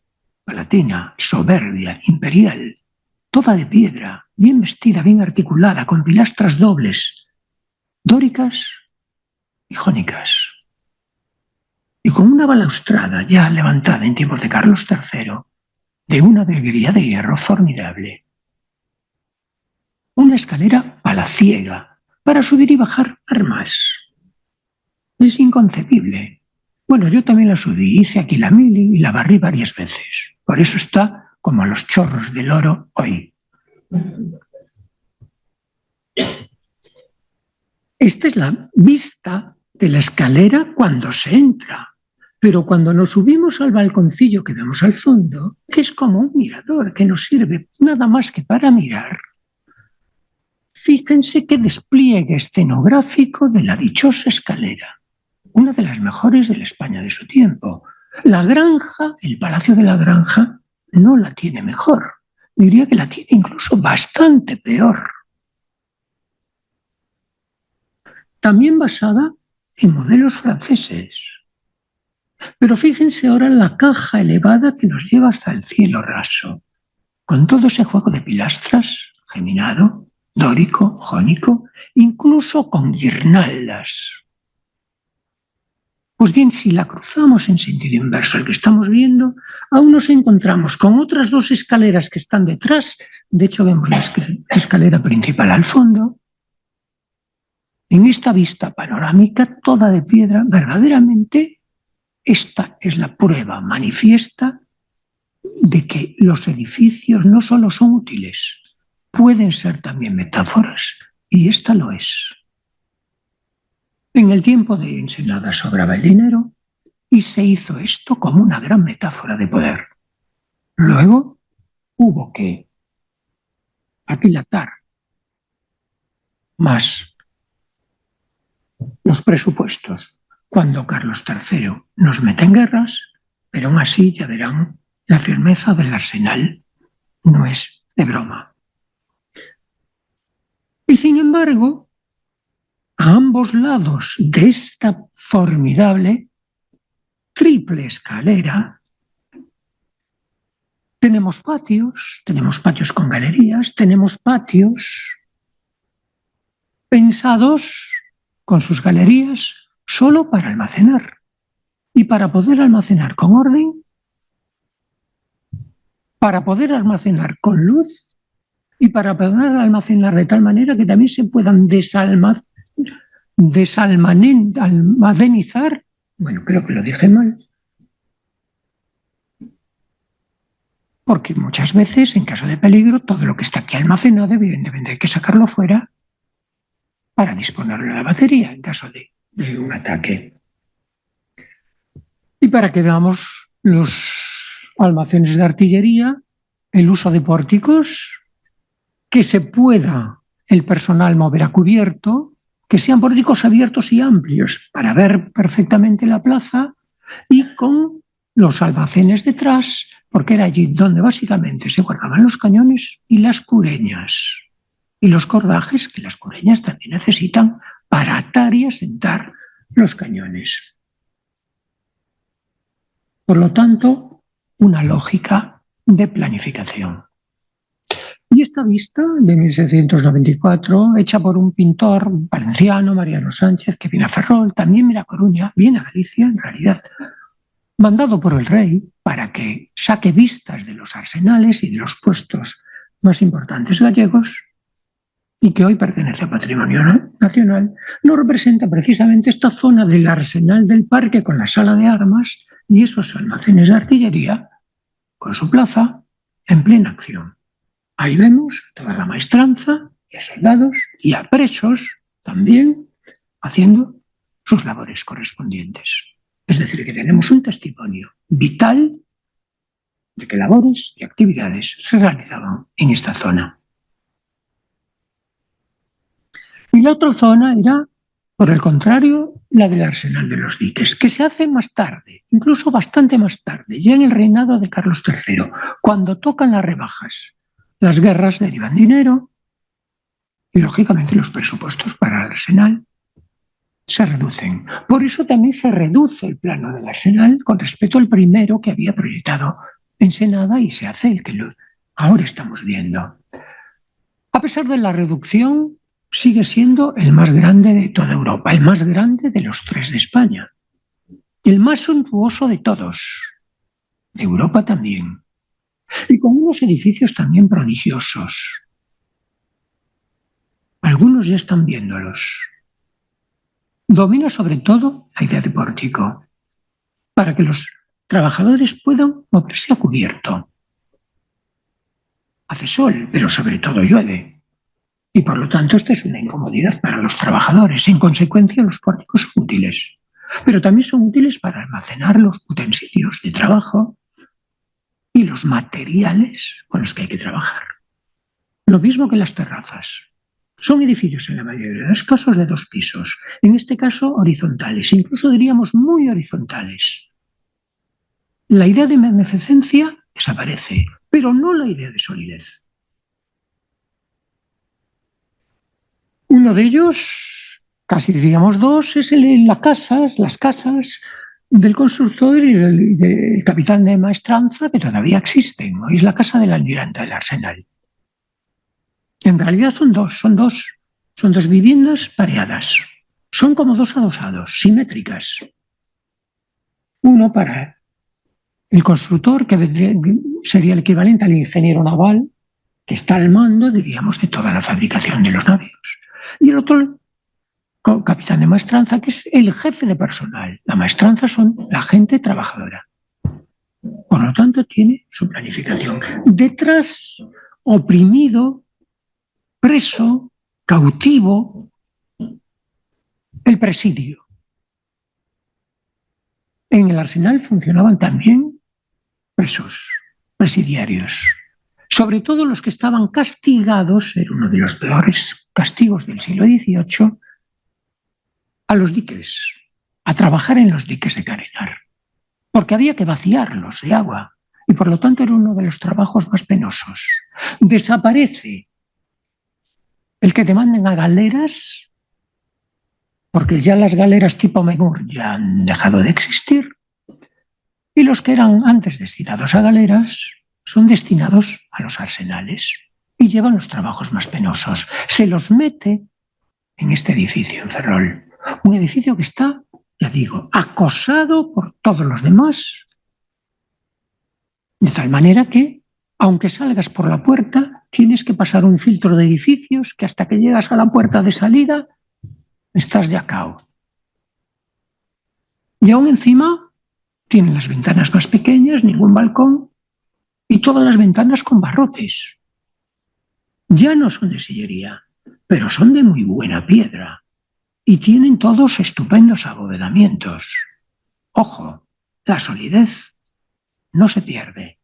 palatina, soberbia, imperial, toda de piedra, bien vestida, bien articulada, con pilastras dobles, dóricas y jónicas, y con una balaustrada ya levantada en tiempos de Carlos III, de una virguería de hierro formidable. Una escalera palaciega para subir y bajar armas. Es inconcebible. Bueno, yo también la subí, hice aquí la mili y la barrí varias veces. Por eso está como a los chorros del oro hoy. Esta es la vista de la escalera cuando se entra. Pero cuando nos subimos al balconcillo que vemos al fondo, que es como un mirador que nos sirve nada más que para mirar, fíjense qué despliegue escenográfico de la dichosa escalera, una de las mejores de la España de su tiempo. La granja, el Palacio de la Granja, no la tiene mejor. Diría que la tiene incluso bastante peor. También basada en modelos franceses. Pero fíjense ahora en la caja elevada que nos lleva hasta el cielo raso, con todo ese juego de pilastras, geminado, dórico, jónico, incluso con guirnaldas. Pues bien, si la cruzamos en sentido inverso al que estamos viendo, aún nos encontramos con otras dos escaleras que están detrás. De hecho, vemos la escalera principal al fondo. En esta vista panorámica, toda de piedra, verdaderamente, esta es la prueba manifiesta de que los edificios no solo son útiles, pueden ser también metáforas, y esta lo es. En el tiempo de Ensenada sobraba el dinero y se hizo esto como una gran metáfora de poder. Luego hubo que aquilatar más los presupuestos cuando Carlos III nos mete en guerras, pero aún así ya verán, la firmeza del arsenal no es de broma. Y sin embargo, a ambos lados de esta formidable triple escalera tenemos patios con galerías, tenemos patios pensados con sus galerías solo para almacenar. Y para poder almacenar con orden, para poder almacenar con luz y para poder almacenar de tal manera que también se puedan desalmadenizar, bueno, creo que lo dije mal, porque muchas veces, en caso de peligro, todo lo que está aquí almacenado, evidentemente hay que sacarlo fuera para disponerlo de la batería en caso de un ataque. Y para que veamos los almacenes de artillería, el uso de pórticos, que se pueda el personal mover a cubierto, que sean pórticos abiertos y amplios para ver perfectamente la plaza, y con los almacenes detrás, porque era allí donde básicamente se guardaban los cañones y las cureñas. Y los cordajes, que las cureñas también necesitan para atar y asentar los cañones. Por lo tanto, una lógica de planificación. Y esta vista de 1794, hecha por un pintor valenciano, Mariano Sánchez, que viene a Ferrol, también viene a Coruña, viene a Galicia, en realidad, mandado por el rey para que saque vistas de los arsenales y de los puestos más importantes gallegos, y que hoy pertenece a Patrimonio Nacional, nos representa precisamente esta zona del arsenal del parque con la sala de armas y esos almacenes de artillería con su plaza en plena acción. Ahí vemos toda la maestranza y a soldados y a presos también haciendo sus labores correspondientes. Es decir, que tenemos un testimonio vital de que labores y actividades se realizaban en esta zona. Y la otra zona era, por el contrario, la del Arsenal de los Diques, que se hace más tarde, incluso bastante más tarde, ya en el reinado de Carlos III, cuando tocan las rebajas. Las guerras derivan dinero y, lógicamente, los presupuestos para el arsenal se reducen. Por eso también se reduce el plano del arsenal con respecto al primero que había proyectado Ensenada y se hace el que ahora estamos viendo. A pesar de la reducción, sigue siendo el más grande de toda Europa, el más grande de los tres de España, el más suntuoso de todos, de Europa también, y con unos edificios también prodigiosos. Algunos ya están viéndolos. Domina sobre todo la idea de pórtico, para que los trabajadores puedan moverse a cubierto. Hace sol, pero sobre todo llueve. Y por lo tanto, esta es una incomodidad para los trabajadores. En consecuencia, los pórticos son útiles. Pero también son útiles para almacenar los utensilios de trabajo y los materiales con los que hay que trabajar. Lo mismo que las terrazas. Son edificios en la mayoría de los casos de 2 pisos, en este caso horizontales, incluso diríamos muy horizontales. La idea de magnificencia desaparece, pero no la idea de solidez. Uno de ellos, casi diríamos 2, es las casas del constructor y del capitán de maestranza, que todavía existen. Hoy es la casa del almirante del Arsenal. En realidad son dos viviendas pareadas. Son como 2 adosados, simétricas. Uno para el constructor, que sería el equivalente al ingeniero naval, que está al mando, diríamos, de toda la fabricación de los navíos. Y el otro, capitán de maestranza, que es el jefe de personal. La maestranza son la gente trabajadora. Por lo tanto, tiene su planificación. Detrás, oprimido, preso, cautivo, el presidio. En el Arsenal funcionaban también presos, presidiarios. Sobre todo los que estaban castigados, era uno de los peores castigos del siglo XVIII, a los diques, a trabajar en los diques de carenar, porque había que vaciarlos de agua y por lo tanto era uno de los trabajos más penosos. Desaparece el que te manden a galeras, porque ya las galeras tipo Mengur ya han dejado de existir, y los que eran antes destinados a galeras son destinados a los arsenales y llevan los trabajos más penosos. Se los mete en este edificio en Ferrol, un edificio que está, ya digo, acosado por todos los demás, de tal manera que, aunque salgas por la puerta, tienes que pasar un filtro de edificios que hasta que llegas a la puerta de salida estás ya cao. Y aún encima tienen las ventanas más pequeñas, ningún balcón, y todas las ventanas con barrotes. Ya no son de sillería, pero son de muy buena piedra y tienen todos estupendos abovedamientos. Ojo, la solidez no se pierde.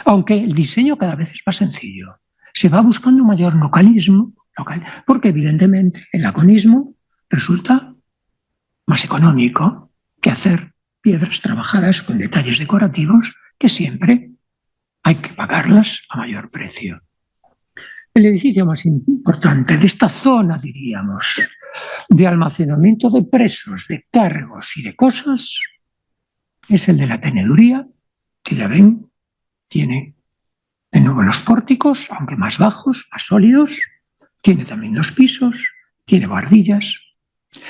Aunque el diseño cada vez es más sencillo. Se va buscando un mayor localismo, porque evidentemente el laconismo resulta más económico que hacer piedras trabajadas con detalles decorativos que siempre hay que pagarlas a mayor precio. El edificio más importante de esta zona, diríamos, de almacenamiento de presos, de cargos y de cosas, es el de la teneduría, que ya ven, tiene de nuevo los pórticos, aunque más bajos, más sólidos, tiene también los pisos, tiene bardillas,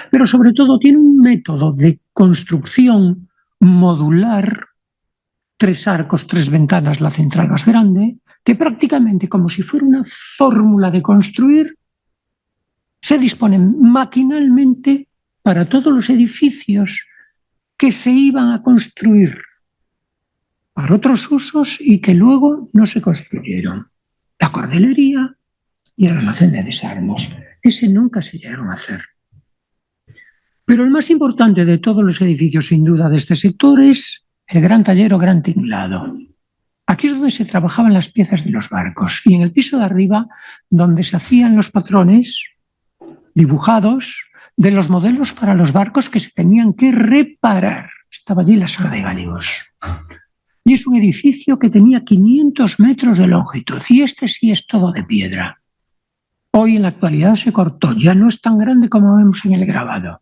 pero sobre todo tiene un método de construcción modular, 3 arcos, 3 ventanas, la central más grande, que prácticamente como si fuera una fórmula de construir, se disponen maquinalmente para todos los edificios que se iban a construir para otros usos y que luego no se construyeron. La cordelería y el almacén de desarmos. Ese nunca se llegaron a hacer. Pero el más importante de todos los edificios, sin duda, de este sector es el gran taller o gran tinglado. Aquí es donde se trabajaban las piezas de los barcos y en el piso de arriba donde se hacían los patrones dibujados de los modelos para los barcos que se tenían que reparar. Estaba allí la sala de gáleos. Y es un edificio que tenía 500 metros de longitud y este sí es todo de piedra. Hoy en la actualidad se cortó, ya no es tan grande como vemos en el grabado.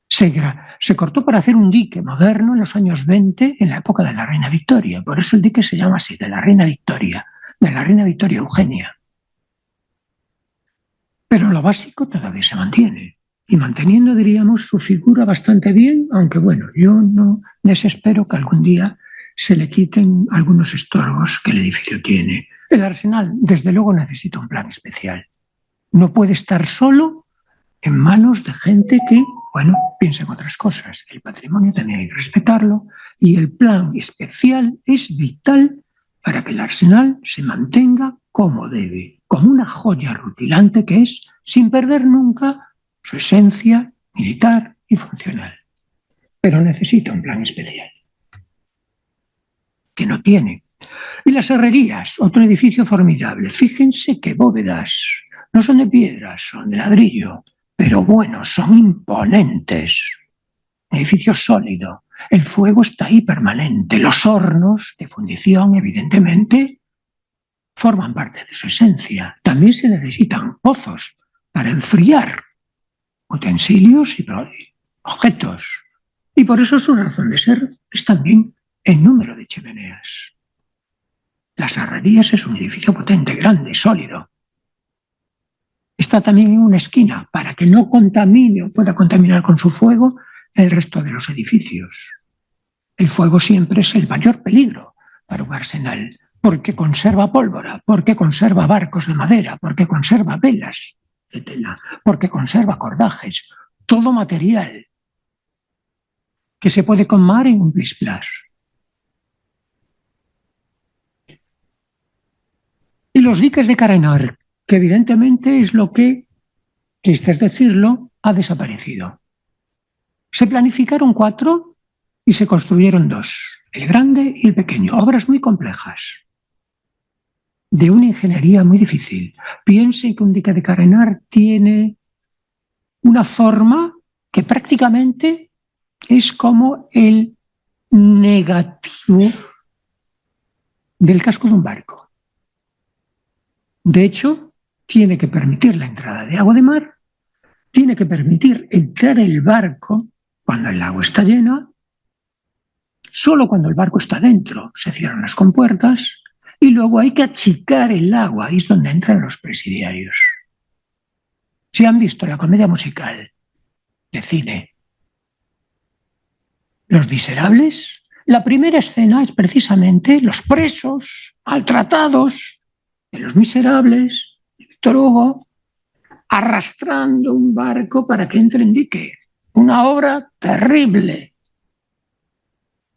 Se cortó para hacer un dique moderno en los años 20, en la época de la Reina Victoria. Por eso el dique se llama así, de la Reina Victoria Eugenia. Pero lo básico todavía se mantiene. Y manteniendo, diríamos, su figura bastante bien, aunque bueno, yo no desespero que algún día se le quiten algunos estorbos que el edificio tiene. El Arsenal, desde luego, necesita un plan especial. No puede estar solo en manos de gente que, bueno, piensa en otras cosas. El patrimonio también hay que respetarlo y el plan especial es vital para que el Arsenal se mantenga como debe, como una joya rutilante que es, sin perder nunca su esencia militar y funcional. Pero necesita un plan especial, que no tiene. Y las herrerías, otro edificio formidable. Fíjense qué bóvedas, No son de piedra, son de ladrillo, pero bueno, son imponentes. Edificio sólido. El fuego está ahí permanente. Los hornos de fundición, evidentemente, forman parte de su esencia. También se necesitan pozos para enfriar utensilios y objetos. Y por eso su razón de ser es también el número de chimeneas. Las herrerías es un edificio potente, grande, sólido. Está también en una esquina para que no contamine o pueda contaminar con su fuego el resto de los edificios. El fuego siempre es el mayor peligro para un arsenal, porque conserva pólvora, porque conserva barcos de madera, porque conserva velas de tela, porque conserva cordajes, todo material que se puede quemar en un plis-plas. Y los diques de carenar, que evidentemente es lo que, tristes decirlo, ha desaparecido. Se planificaron 4 y se construyeron 2, el grande y el pequeño, obras muy complejas, de una ingeniería muy difícil. Piensen que un dique de carenar tiene una forma que prácticamente es como el negativo del casco de un barco. De hecho, tiene que permitir la entrada de agua de mar, tiene que permitir entrar el barco cuando el agua está llena. Solo cuando el barco está dentro se cierran las compuertas y luego hay que achicar el agua, ahí es donde entran los presidiarios. Si han visto la comedia musical de cine Los Miserables, la primera escena es precisamente los presos maltratados de Los Miserables, de Víctor Hugo, arrastrando un barco para que entre en dique. Una obra terrible.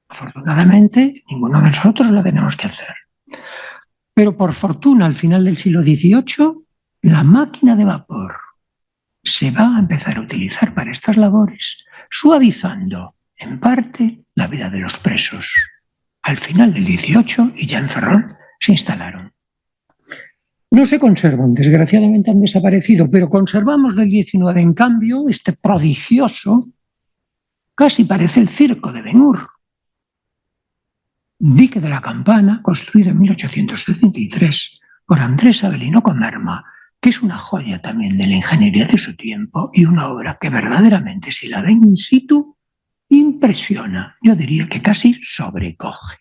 Afortunadamente, ninguno de nosotros lo tenemos que hacer. Pero por fortuna, al final del siglo XVIII, la máquina de vapor se va a empezar a utilizar para estas labores, suavizando en parte la vida de los presos. Al final del XVIII y ya en Ferrol se instalaron. No se conservan, desgraciadamente han desaparecido, pero conservamos del XIX, en cambio, este prodigioso, casi parece el circo de Ben-Hur, dique de la Campana, construido en 1873 por Andrés Avelino Comerma, que es una joya también de la ingeniería de su tiempo y una obra que verdaderamente, si la ven in situ, impresiona, yo diría que casi sobrecoge.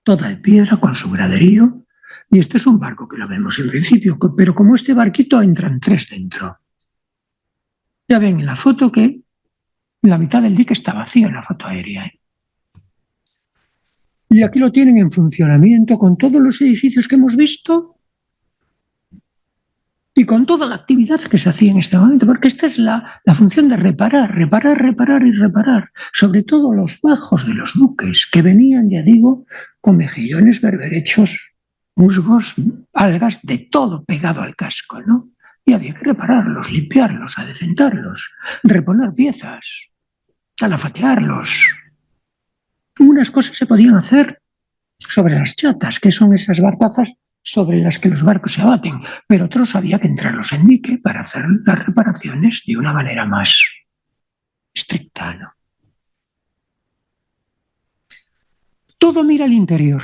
Toda de piedra con su graderío, y este es un barco que lo vemos en principio, pero como este barquito entran 3 dentro. Ya ven en la foto que la mitad del dique está vacío en la foto aérea. Y aquí lo tienen en funcionamiento con todos los edificios que hemos visto y con toda la actividad que se hacía en este momento, porque esta es la función de reparar y reparar, sobre todo los bajos de los buques, que venían, ya digo, con mejillones, berberechos, musgos, algas, de todo pegado al casco, ¿no? Y había que repararlos, limpiarlos, adecentarlos, reponer piezas, calafatearlos. Unas cosas se podían hacer sobre las chatas, que son esas barcazas sobre las que los barcos se abaten, pero otros había que entrarlos en dique para hacer las reparaciones de una manera más estricta, ¿no? Todo mira al interior.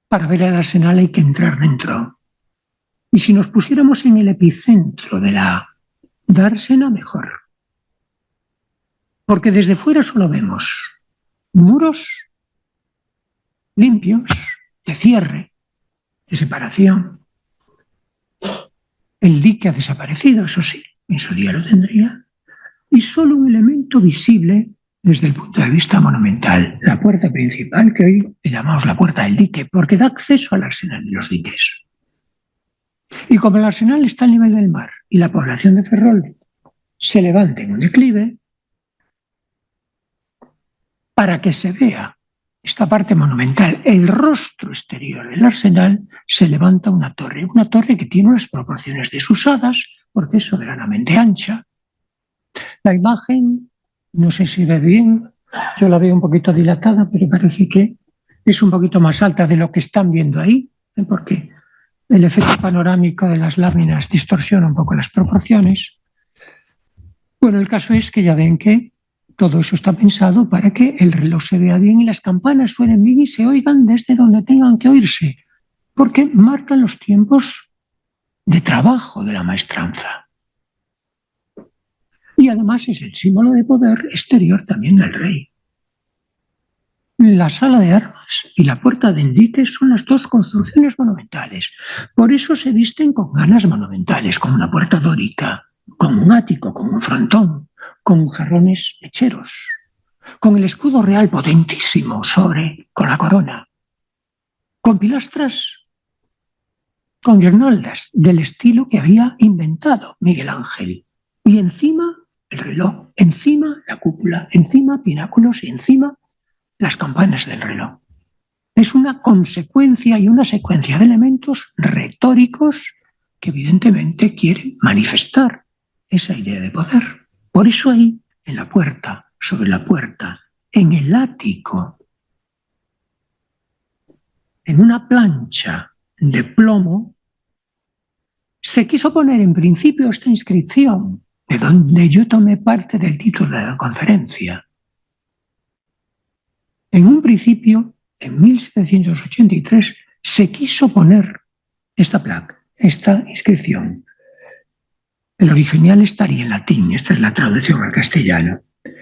Para ver el arsenal hay que entrar dentro. Y si nos pusiéramos en el epicentro de la dársena, mejor. Porque desde fuera solo vemos muros limpios, de cierre, de separación. El dique ha desaparecido, eso sí, en su día lo tendría, y solo un elemento visible desde el punto de vista monumental, la puerta principal, que hoy le llamamos la puerta del dique, porque da acceso al arsenal de los diques. Y como el arsenal está al nivel del mar y la población de Ferrol se levanta en un declive, para que se vea esta parte monumental, el rostro exterior del arsenal, se levanta una torre que tiene unas proporciones desusadas porque es soberanamente ancha. La imagen, no sé si ve bien, yo la veo un poquito dilatada, pero parece que es un poquito más alta de lo que están viendo ahí, porque el efecto panorámico de las láminas distorsiona un poco las proporciones. Bueno, el caso es que ya ven que todo eso está pensado para que el reloj se vea bien y las campanas suenen bien y se oigan desde donde tengan que oírse, porque marcan los tiempos de trabajo de la maestranza. Y además es el símbolo de poder exterior también del rey. La sala de armas y la puerta de Enrique son las dos construcciones monumentales. Por eso se visten con ganas monumentales, como una puerta dórica, con un ático, con un frontón, con jarrones lecheros, con el escudo real potentísimo con la corona, con pilastras, con guirnaldas del estilo que había inventado Miguel Ángel. Y encima el reloj, encima la cúpula, encima pináculos y encima las campanas del reloj. Es una consecuencia y una secuencia de elementos retóricos que evidentemente quieren manifestar esa idea de poder. Por eso ahí, en la puerta, sobre la puerta, en el ático, en una plancha de plomo, se quiso poner en principio esta inscripción, de donde yo tomé parte del título de la conferencia. En un principio, en 1783, se quiso poner esta placa, esta inscripción. El original estaría en latín, esta es la traducción al castellano.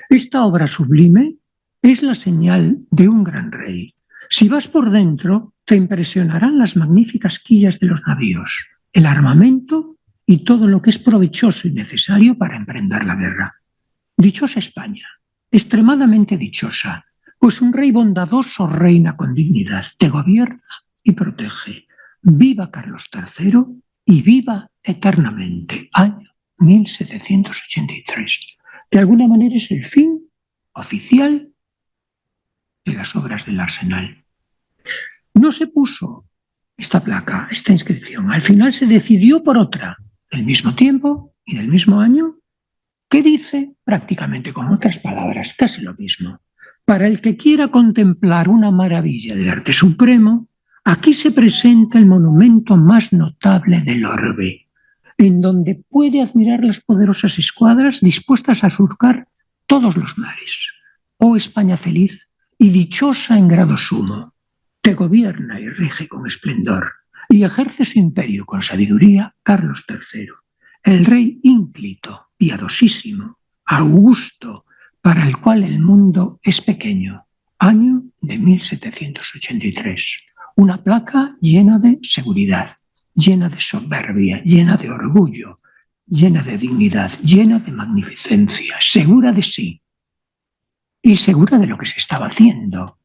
Esta obra sublime es la señal de un gran rey. Si vas por dentro, te impresionarán las magníficas quillas de los navíos, el armamento y todo lo que es provechoso y necesario para emprender la guerra. Dichosa España, extremadamente dichosa, pues un rey bondadoso reina con dignidad, te gobierna y protege. Viva Carlos III y viva eternamente. Año 1783. De alguna manera es el fin oficial de las obras del Arsenal. No se puso esta placa, esta inscripción. Al final se decidió por otra, del mismo tiempo y del mismo año, que dice prácticamente con otras palabras, casi lo mismo. Para el que quiera contemplar una maravilla de arte supremo, aquí se presenta el monumento más notable del orbe, en donde puede admirar las poderosas escuadras dispuestas a surcar todos los mares. Oh España feliz y dichosa en grado sumo, te gobierna y rige con esplendor, y ejerce su imperio con sabiduría Carlos III, el rey ínclito, piadosísimo, augusto, para el cual el mundo es pequeño. Año de 1783. Una placa llena de seguridad, llena de soberbia, llena de orgullo, llena de dignidad, llena de magnificencia, segura de sí y segura de lo que se estaba haciendo.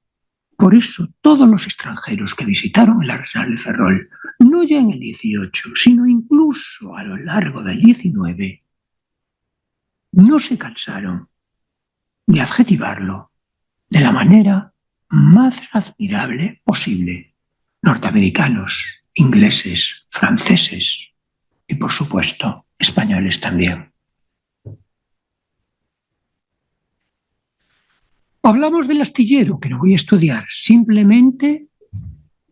Por eso todos los extranjeros que visitaron el Arsenal de Ferrol, no ya en el 18, sino incluso a lo largo del 19, no se cansaron de adjetivarlo de la manera más admirable posible. Norteamericanos, ingleses, franceses y, por supuesto, españoles también. Hablamos del astillero, que no voy a estudiar, simplemente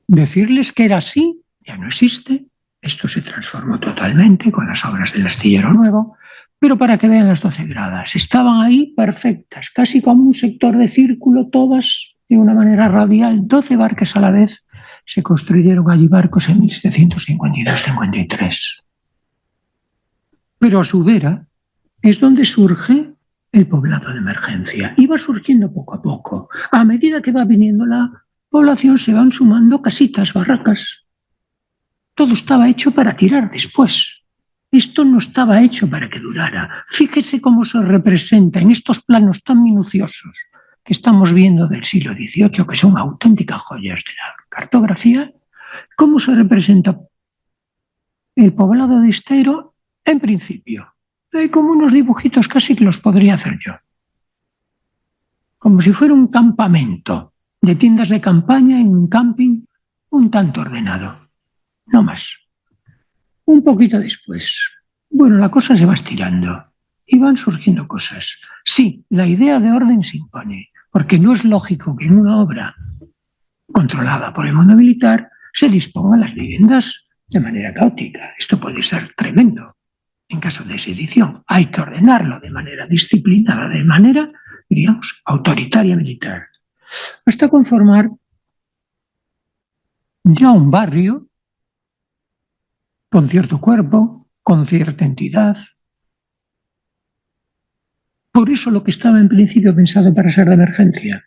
decirles que era así, ya no existe, esto se transformó totalmente con las obras del astillero nuevo, pero para que vean las 12 gradas, estaban ahí perfectas, casi como un sector de círculo, todas de una manera radial, 12 barcas a la vez. Se construyeron allí barcos en 1752-53. Pero a su vera es donde surge el poblado de emergencia. Iba surgiendo poco a poco. A medida que va viniendo la población se van sumando casitas, barracas. Todo estaba hecho para tirar después. Esto no estaba hecho para que durara. Fíjese cómo se representa en estos planos tan minuciosos que estamos viendo del siglo XVIII, que son auténticas joyas de la cartografía, cómo se representa el poblado de Esteiro en principio. Hay como unos dibujitos casi que los podría hacer yo. Como si fuera un campamento de tiendas de campaña en un camping un tanto ordenado. No más. Un poquito después, bueno, la cosa se va estirando y van surgiendo cosas. Sí, la idea de orden se impone, porque no es lógico que en una obra controlada por el mundo militar se dispongan las viviendas de manera caótica. Esto puede ser tremendo en caso de sedición. Hay que ordenarlo de manera disciplinada, de manera, diríamos, autoritaria militar, hasta conformar ya un barrio con cierto cuerpo, con cierta entidad. Por eso lo que estaba en principio pensado para ser de emergencia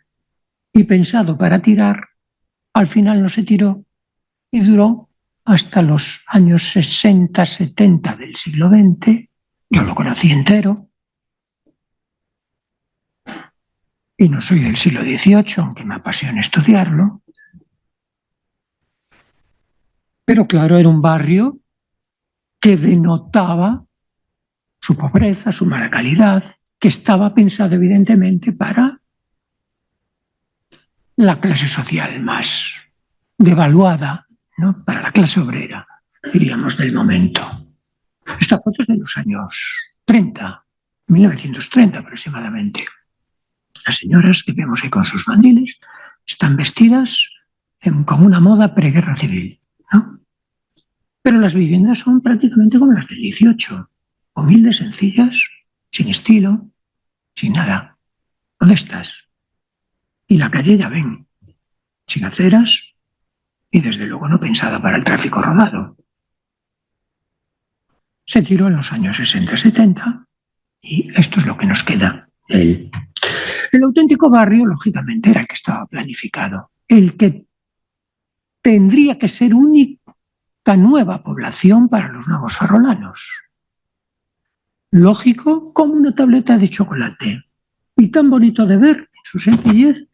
y pensado para tirar, al final no se tiró y duró hasta los años 60, 70 del siglo XX. Yo lo conocí entero. Y no soy del siglo XVIII, aunque me apasiona estudiarlo. Pero claro, era un barrio que denotaba su pobreza, su mala calidad, que estaba pensado evidentemente para la clase social más devaluada, ¿no? Para la clase obrera, diríamos, del momento. Esta foto es de los años 30, 1930 aproximadamente. Las señoras que vemos ahí con sus mandiles están vestidas con una moda preguerra civil, ¿no? Pero las viviendas son prácticamente como las del 18, humildes, sencillas, sin estilo, sin nada, modestas. Y la calle, ya ven, sin aceras y desde luego no pensada para el tráfico rodado. Se tiró en los años 60-70 y esto es lo que nos queda de él. El auténtico barrio, lógicamente, era el que estaba planificado, el que tendría que ser única nueva población para los nuevos ferrolanos. Lógico como una tableta de chocolate y tan bonito de ver en su sencillez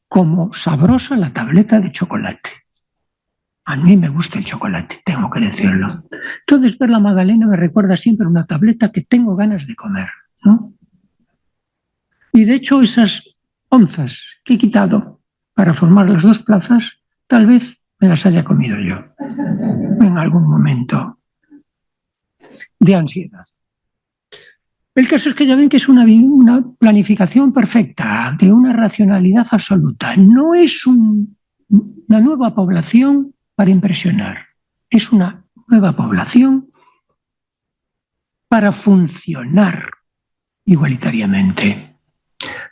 como sabrosa la tableta de chocolate. A mí me gusta el chocolate, tengo que decirlo. Entonces ver la magdalena me recuerda siempre una tableta que tengo ganas de comer, ¿no? Y de hecho esas onzas que he quitado para formar las dos plazas, tal vez me las haya comido yo en algún momento de ansiedad. El caso es que ya ven que es una planificación perfecta, de una racionalidad absoluta. No es una nueva población para impresionar, es una nueva población para funcionar igualitariamente.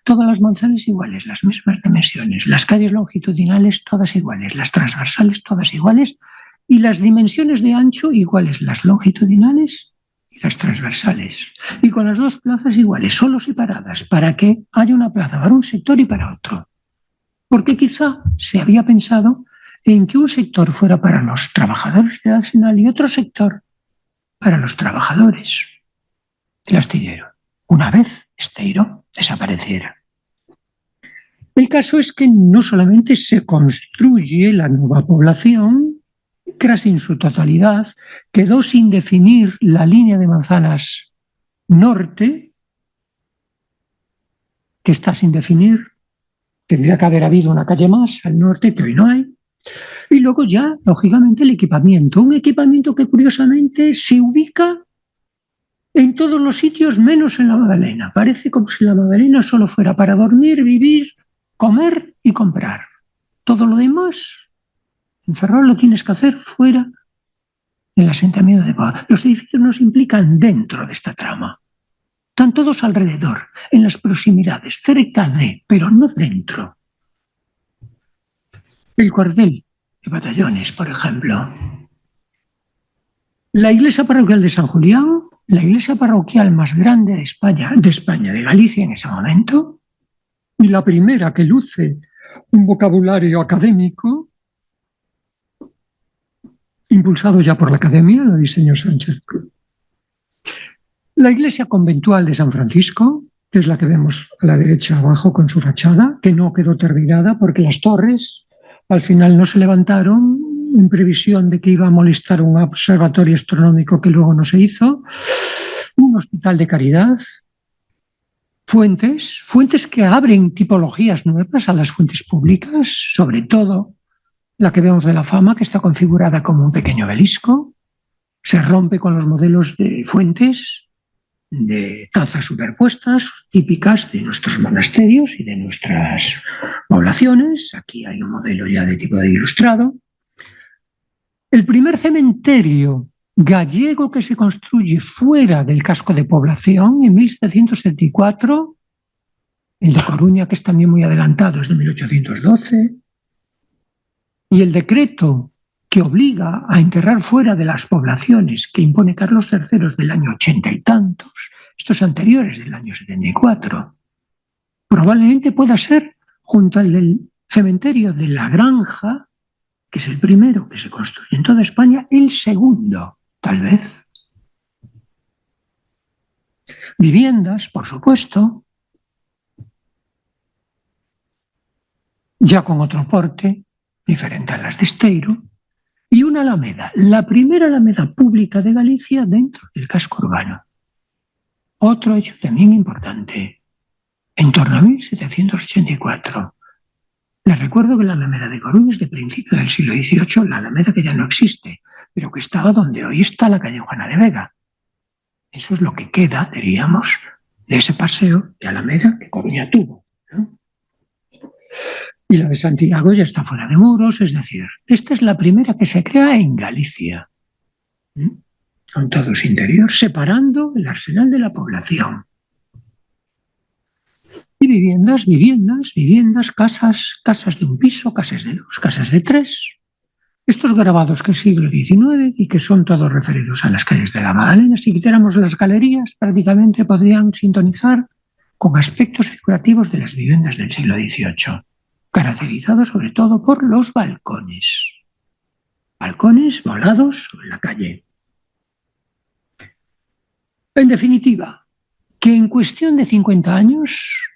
Todas las manzanas iguales, las mismas dimensiones, las calles longitudinales todas iguales, las transversales todas iguales y las dimensiones de ancho iguales, las longitudinales y las transversales. Y con las dos plazas iguales, solo separadas, para que haya una plaza para un sector y para otro. Porque quizá se había pensado en que un sector fuera para los trabajadores del arsenal y otro sector para los trabajadores del astillero, una vez Esteiro desapareciera. El caso es que no solamente se construye la nueva población, casi en su totalidad, quedó sin definir la línea de manzanas norte, que está sin definir, tendría que haber habido una calle más al norte, que hoy no hay, y luego ya, lógicamente, el equipamiento, un equipamiento que curiosamente se ubica en todos los sitios menos en la Magdalena. Parece como si la Magdalena solo fuera para dormir, vivir, comer y comprar. Todo lo demás, en Ferrol lo tienes que hacer fuera del asentamiento de Pau. Los edificios no se implican dentro de esta trama. Están todos alrededor, en las proximidades, cerca de, pero no dentro. El cuartel de batallones, por ejemplo. La iglesia parroquial de San Julián, la iglesia parroquial más grande de España, de Galicia en ese momento, y la primera que luce un vocabulario académico, impulsado ya por la academia, la diseñó Sánchez Cruz. La iglesia conventual de San Francisco, que es la que vemos a la derecha abajo con su fachada, que no quedó terminada porque las torres al final no se levantaron en previsión de que iba a molestar un observatorio astronómico que luego no se hizo, un hospital de caridad, fuentes que abren tipologías nuevas a las fuentes públicas, sobre todo la que vemos de la Fama, que está configurada como un pequeño obelisco, se rompe con los modelos de fuentes, de tazas superpuestas, típicas de nuestros monasterios y de nuestras poblaciones. Aquí hay un modelo ya de tipo de ilustrado. El primer cementerio gallego que se construye fuera del casco de población en 1774, el de Coruña, que es también muy adelantado, es de 1812, y el decreto que obliga a enterrar fuera de las poblaciones que impone Carlos III es del año 80 y tantos, estos anteriores del año 74, probablemente pueda ser, junto al del cementerio de La Granja, que es el primero que se construye en toda España, el segundo, tal vez. Viviendas, por supuesto, ya con otro porte, diferente a las de Esteiro, y una alameda, la primera alameda pública de Galicia dentro del casco urbano. Otro hecho también importante, en torno a 1784. Les recuerdo que la alameda de Coruña es de principios del siglo XVIII, la alameda que ya no existe, pero que estaba donde hoy está la calle Juana de Vega. Eso es lo que queda, diríamos, de ese paseo de alameda que Coruña tuvo, ¿no? Y la de Santiago ya está fuera de muros, es decir, esta es la primera que se crea en Galicia, con todo su interior, separando el arsenal de la población. Y viviendas, casas de un piso, casas de dos, casas de tres. Estos grabados que es siglo XIX y que son todos referidos a las calles de la Magdalena, si quitáramos las galerías, prácticamente podrían sintonizar con aspectos figurativos de las viviendas del siglo XVIII, caracterizados sobre todo por los balcones. Balcones volados sobre la calle. En definitiva, que en cuestión de 50 años,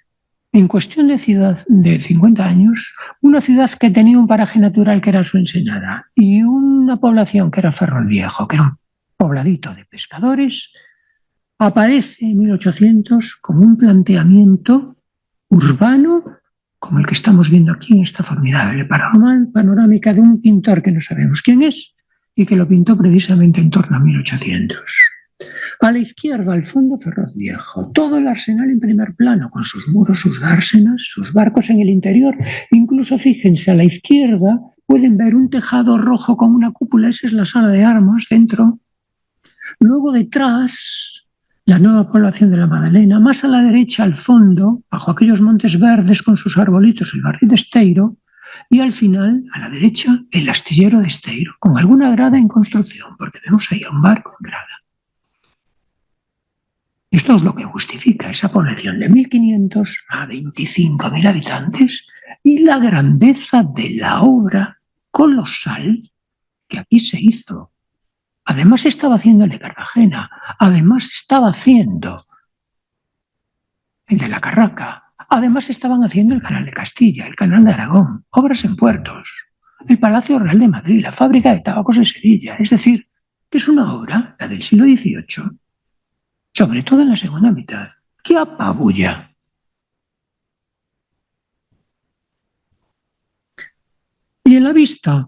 una ciudad que tenía un paraje natural que era su Ensenada y una población que era Ferrol Viejo, que era un pobladito de pescadores, aparece en 1800 como un planteamiento urbano como el que estamos viendo aquí en esta formidable panorámica de un pintor que no sabemos quién es y que lo pintó precisamente en torno a 1800. A la izquierda, al fondo, Ferrol Viejo. Todo el arsenal en primer plano, con sus muros, sus dársenas, sus barcos en el interior. Incluso, fíjense, a la izquierda pueden ver un tejado rojo con una cúpula. Esa es la sala de armas dentro. Luego, detrás, la nueva población de la Magdalena. Más a la derecha, al fondo, bajo aquellos montes verdes con sus arbolitos, el barrio de Esteiro. Y al final, a la derecha, el astillero de Esteiro, con alguna grada en construcción, porque vemos ahí a un barco en grada. Esto es lo que justifica esa población de 1.500 a 25.000 habitantes y la grandeza de la obra colosal que aquí se hizo. Además estaba haciendo el de Cartagena, además estaba haciendo el de la Carraca, además estaban haciendo el Canal de Castilla, el Canal de Aragón, obras en puertos, el Palacio Real de Madrid, la fábrica de tabacos de Sevilla. Es decir, que es una obra, la del siglo XVIII, sobre todo en la segunda mitad, que apabulla. Y en la vista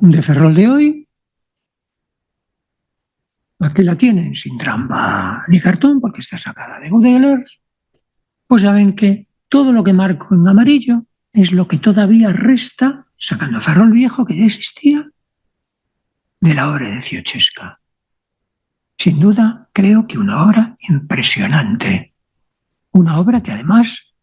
de Ferrol de hoy, aquí la tienen sin trampa ni cartón, porque está sacada de Google Earth, pues ya ven que todo lo que marco en amarillo es lo que todavía resta, sacando a Ferrol Viejo, que ya existía, de la obra de Ciochesca. Sin duda, creo que una obra impresionante. Una obra que además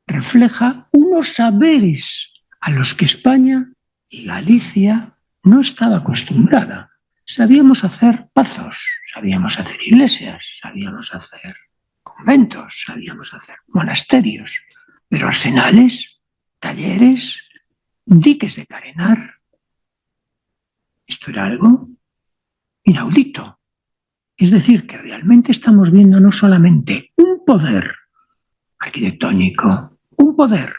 refleja unos saberes a los que España y Galicia no estaba acostumbrada. Sabíamos hacer pazos, sabíamos hacer iglesias, sabíamos hacer conventos, sabíamos hacer monasterios, pero arsenales, talleres, diques de carenar. Esto era algo inaudito. Es decir, que realmente estamos viendo no solamente un poder arquitectónico, un poder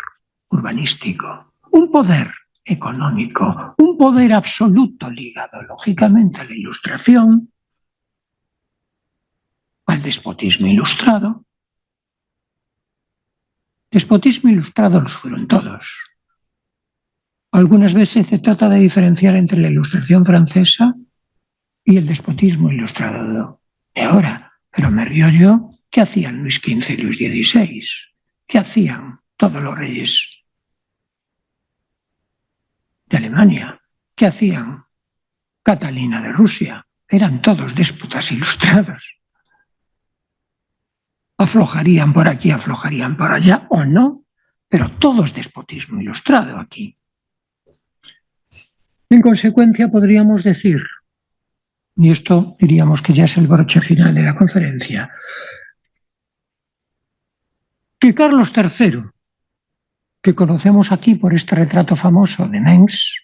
urbanístico, un poder económico, un poder absoluto ligado, lógicamente, a la Ilustración, al despotismo ilustrado. Despotismo ilustrado los fueron todos. Algunas veces se trata de diferenciar entre la Ilustración francesa y el despotismo ilustrado de ahora. Pero me río yo, ¿qué hacían Luis XV y Luis XVI? ¿Qué hacían todos los reyes de Alemania? ¿Qué hacían Catalina de Rusia. Eran todos déspotas ilustrados. Aflojarían por aquí, aflojarían por allá, o no, pero todo es despotismo ilustrado aquí. En consecuencia, podríamos decir, y esto diríamos que ya es el broche final de la conferencia, que Carlos III, que conocemos aquí por este retrato famoso de Mengs,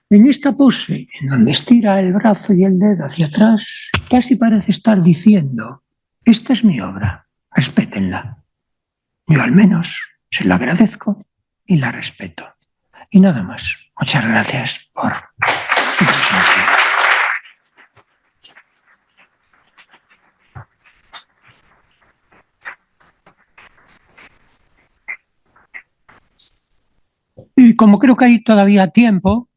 en esta pose, en donde estira el brazo y el dedo hacia atrás, casi parece estar diciendo, esta es mi obra, respétenla. Yo al menos se la agradezco y la respeto. Y nada más. Muchas gracias por su presencia. Y como creo que hay todavía tiempo,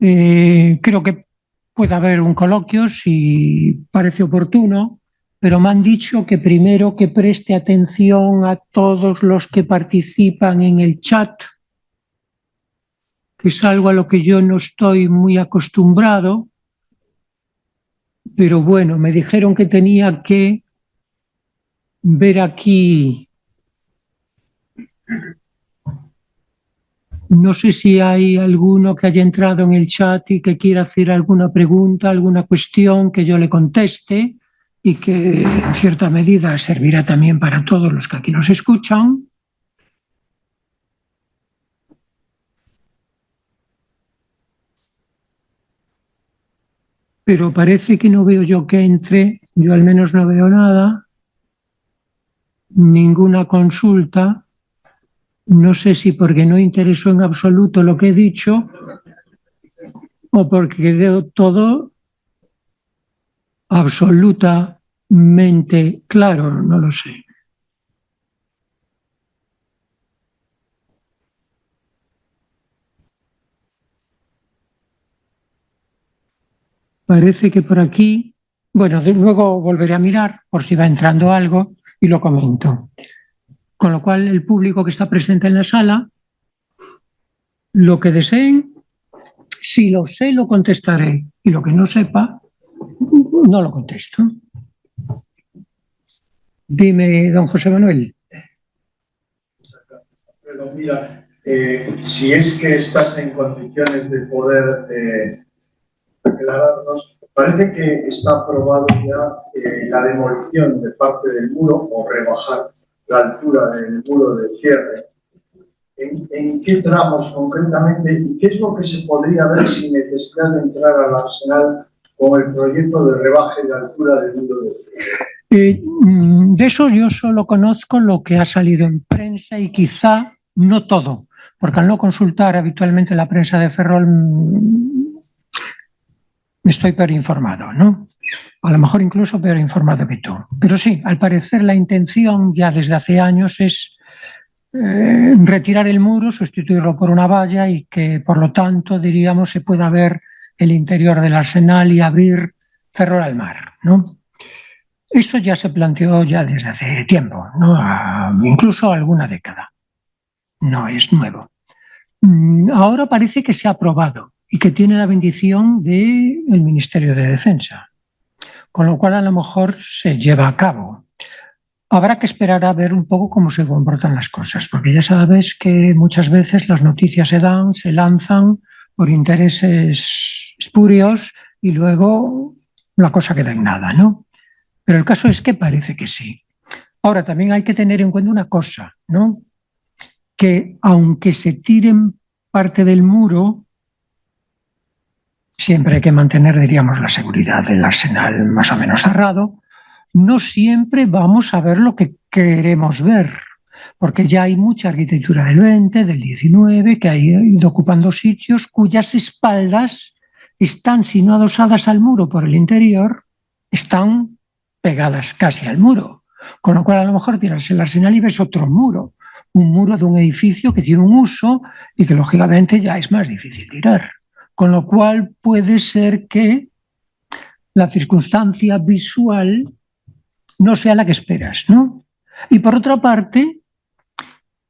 creo que puede haber un coloquio si parece oportuno, pero me han dicho que primero que preste atención a todos los que participan en el chat, que es algo a lo que yo no estoy muy acostumbrado, pero bueno, me dijeron que tenía que ver aquí. No sé si hay alguno que haya entrado en el chat y que quiera hacer alguna pregunta, alguna cuestión que yo le conteste y que en cierta medida servirá también para todos los que aquí nos escuchan. Pero parece que no veo yo que entre, yo al menos no veo nada, ninguna consulta. No sé si porque no interesó en absoluto lo que he dicho o porque quedó todo absolutamente claro, no lo sé. Parece que por aquí, bueno, luego volveré a mirar por si va entrando algo y lo comento. Con lo cual, el público que está presente en la sala, lo que deseen, si lo sé, lo contestaré, y lo que no sepa, no lo contesto. Dime, don José Manuel. Pero mira, si es que estás en condiciones de poder aclararnos, parece que está aprobado ya la demolición de parte del muro o rebajar la altura del muro de cierre. ¿En qué tramos concretamente y qué es lo que se podría ver sin necesidad de entrar al Arsenal con el proyecto de rebaje de altura del muro de cierre? De eso yo solo conozco lo que ha salido en prensa y quizá no todo, porque al no consultar habitualmente la prensa de Ferrol estoy peor informado, ¿no? A lo mejor incluso peor informado que tú. Pero sí, al parecer la intención ya desde hace años es retirar el muro, sustituirlo por una valla y que, por lo tanto, diríamos, se pueda ver el interior del Arsenal y abrir Ferrol al mar, ¿no? Eso ya se planteó ya desde hace tiempo, ¿no? Incluso alguna década. No es nuevo. Ahora parece que se ha aprobado y que tiene la bendición del Ministerio de Defensa, con lo cual a lo mejor se lleva a cabo. Habrá que esperar a ver un poco cómo se comportan las cosas, porque ya sabes que muchas veces las noticias se lanzan por intereses espurios y luego la cosa queda en nada, ¿no? Pero el caso es que parece que sí. Ahora, también hay que tener en cuenta una cosa, ¿no? Que aunque se tiren parte del muro, siempre hay que mantener, diríamos, la seguridad del Arsenal más o menos cerrado. No siempre vamos a ver lo que queremos ver, porque ya hay mucha arquitectura del 20, del 19, que ha ido ocupando sitios cuyas espaldas están, si no adosadas al muro por el interior, están pegadas casi al muro. Con lo cual, a lo mejor tiras el Arsenal y ves otro muro, un muro de un edificio que tiene un uso y que, lógicamente, ya es más difícil tirar. Con lo cual, puede ser que la circunstancia visual no sea la que esperas, ¿no? Y por otra parte,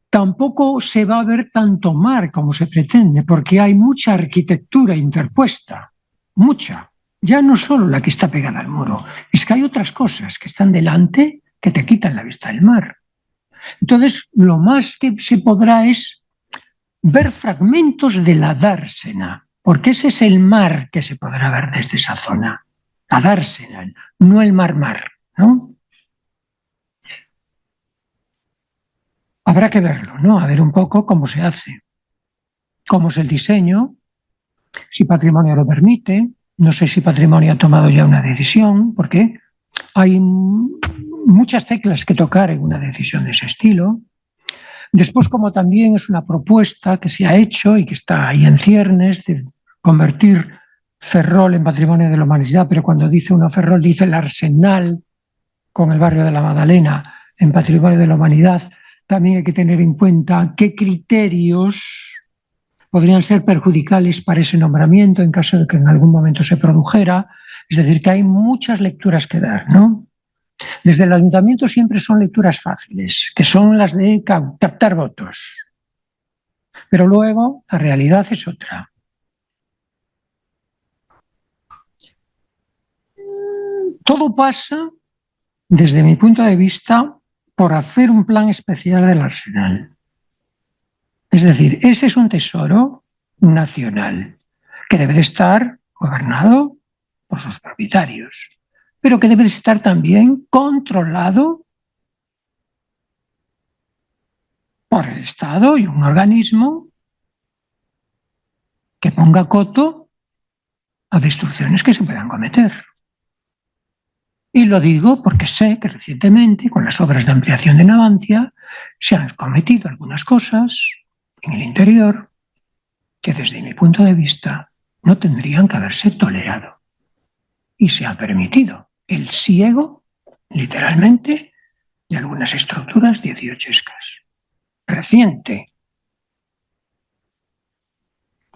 tampoco se va a ver tanto mar como se pretende, porque hay mucha arquitectura interpuesta. mucha. Ya no solo la que está pegada al muro, es que hay otras cosas que están delante que te quitan la vista del mar. Entonces, lo más que se podrá es ver fragmentos de la dársena, porque ese es el mar que se podrá ver desde esa zona. La dársena, no el mar, ¿no? Habrá que verlo, ¿no? A ver un poco cómo se hace, cómo es el diseño, si Patrimonio lo permite. No sé si Patrimonio ha tomado ya una decisión, porque hay muchas teclas que tocar en una decisión de ese estilo. Después, como también es una propuesta que se ha hecho y que está ahí en ciernes, de convertir Ferrol en Patrimonio de la Humanidad, pero cuando dice uno Ferrol, dice el Arsenal con el barrio de la Magdalena en Patrimonio de la Humanidad, también hay que tener en cuenta qué criterios podrían ser perjudiciales para ese nombramiento en caso de que en algún momento se produjera. Es decir, que hay muchas lecturas que dar, ¿no? Desde el ayuntamiento siempre son lecturas fáciles, que son las de captar votos. Pero luego la realidad es otra. Todo pasa, desde mi punto de vista, por hacer un plan especial del Arsenal. Es decir, ese es un tesoro nacional que debe de estar gobernado por sus propietarios, pero que debe de estar también controlado por el Estado y un organismo que ponga coto a destrucciones que se puedan cometer. Y lo digo porque sé que recientemente, con las obras de ampliación de Navantia, se han cometido algunas cosas en el interior que desde mi punto de vista no tendrían que haberse tolerado. Y se ha permitido el siego, literalmente, de algunas estructuras 18escas. Reciente.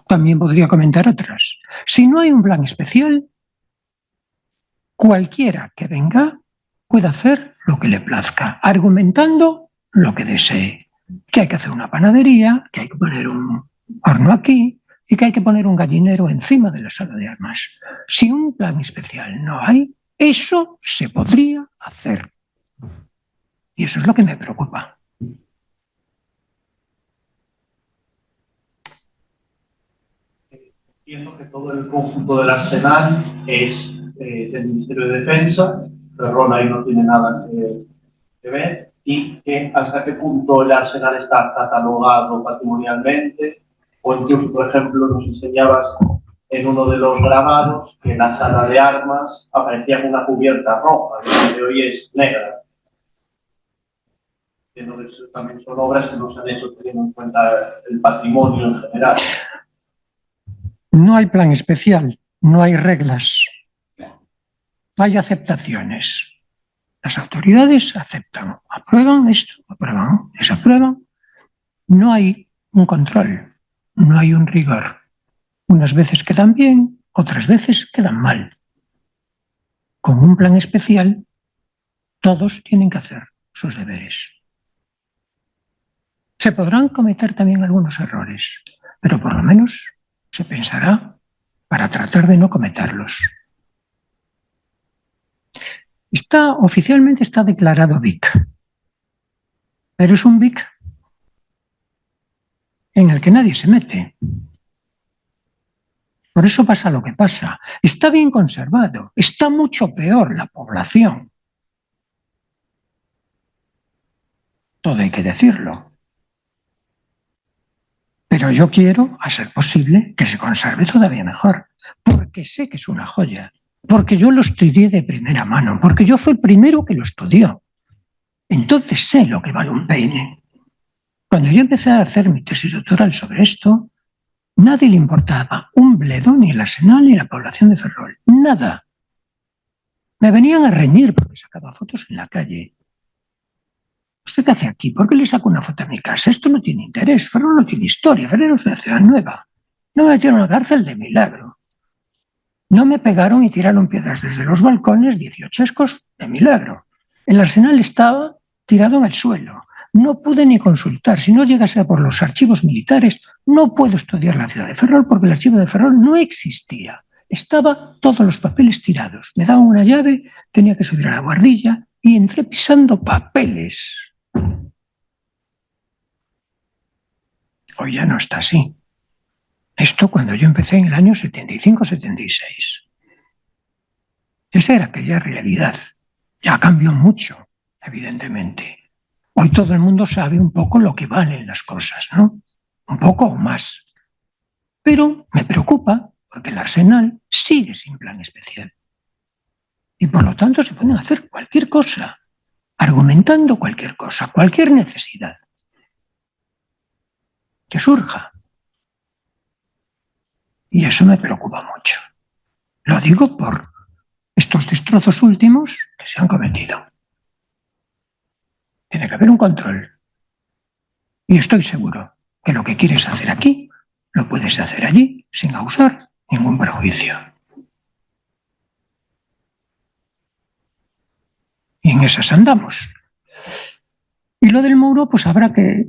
También podría comentar otras. Si no hay un plan especial, cualquiera que venga puede hacer lo que le plazca, argumentando lo que desee. Que hay que hacer una panadería, que hay que poner un horno aquí y que hay que poner un gallinero encima de la sala de armas. Si un plan especial no hay, eso se podría hacer. Y eso es lo que me preocupa. Entiendo que todo el conjunto del Arsenal es del Ministerio de Defensa, Ferrol ahí no tiene nada que ver, y que hasta qué punto el Arsenal está catalogado patrimonialmente, o incluso, por ejemplo, nos enseñabas en uno de los grabados que la sala de armas aparecía con una cubierta roja, y de hoy es negra. Entiendo que eso también son obras que no se han hecho teniendo en cuenta el patrimonio en general. No hay plan especial, no hay reglas, hay aceptaciones. Las autoridades aceptan, aprueban esto, aprueban, desaprueban. No hay un control, no hay un rigor. Unas veces quedan bien, otras veces quedan mal. Con un plan especial, todos tienen que hacer sus deberes. Se podrán cometer también algunos errores, pero por lo menos se pensará para tratar de no cometerlos. Oficialmente está declarado BIC, pero es un BIC en el que nadie se mete. Por eso pasa lo que pasa. Está bien conservado, está mucho peor la población. Todo hay que decirlo. Pero yo quiero, a ser posible, que se conserve todavía mejor, porque sé que es una joya, porque yo lo estudié de primera mano, porque yo fui el primero que lo estudió. Entonces sé lo que vale un peine. Cuando yo empecé a hacer mi tesis doctoral sobre esto, nadie le importaba un bledo ni el Arsenal ni la población de Ferrol. Nada. Me venían a reñir porque sacaba fotos en la calle. ¿Usted qué hace aquí? ¿Por qué le saco una foto a mi casa? Esto no tiene interés. Ferrol no tiene historia. Ferrol es una ciudad nueva. No me metieron a la cárcel de milagro. No me pegaron y tiraron piedras desde los balcones 18escos de milagro. El Arsenal estaba tirado en el suelo. No pude ni consultar. Si no llegase por los archivos militares, no puedo estudiar la ciudad de Ferrol porque el archivo de Ferrol no existía. estaba todos los papeles tirados. Me daban una llave, tenía que subir a la guardilla y entré pisando papeles. Hoy ya no está así. Esto cuando yo empecé en el año 75-76. Esa era aquella realidad. Ya cambió mucho, evidentemente. Hoy todo el mundo sabe un poco lo que valen las cosas, ¿no? Un poco o más. Pero me preocupa porque el Arsenal sigue sin plan especial. Y por lo tanto se pueden hacer cualquier cosa, argumentando cualquier cosa, cualquier necesidad que surja. Y eso me preocupa mucho. Lo digo por estos destrozos últimos que se han cometido. Tiene que haber un control. Y estoy seguro que lo que quieres hacer aquí, lo puedes hacer allí, sin causar ningún perjuicio. Y en esas andamos. Y lo del muro, pues habrá que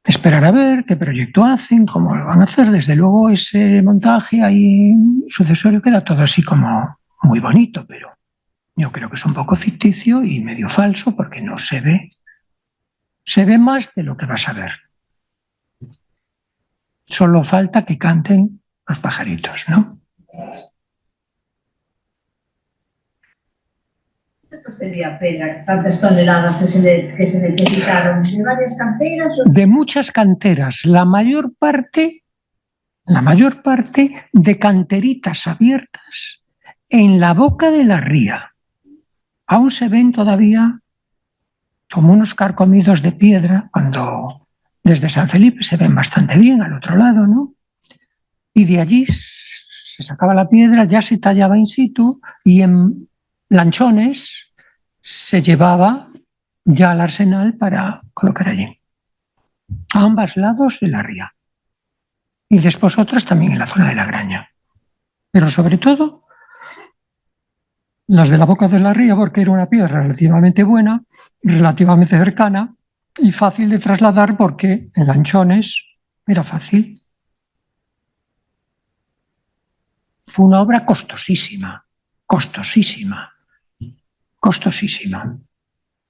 esperar a ver qué proyecto hacen, cómo lo van a hacer. Desde luego ese montaje ahí sucesorio queda todo así como muy bonito, pero yo creo que es un poco ficticio y medio falso porque no se ve. Se ve más de lo que vas a ver. Solo falta que canten los pajaritos, ¿no? ¿Qué sería pena? Tantas toneladas que se necesitaron. ¿De varias canteras? De muchas canteras. La mayor parte de canteritas abiertas en la boca de la ría. Aún se ven todavía como unos carcomidos de piedra, cuando desde San Felipe se ven bastante bien al otro lado, ¿no? Y de allí se sacaba la piedra, ya se tallaba in situ y en lanchones se llevaba ya al Arsenal para colocar allí, a ambos lados de la ría. Y después otras también en la zona de la Graña. Pero sobre todo las de la boca de la ría, porque era una piedra relativamente buena, relativamente cercana y fácil de trasladar porque en lanchones era fácil. Fue una obra costosísima,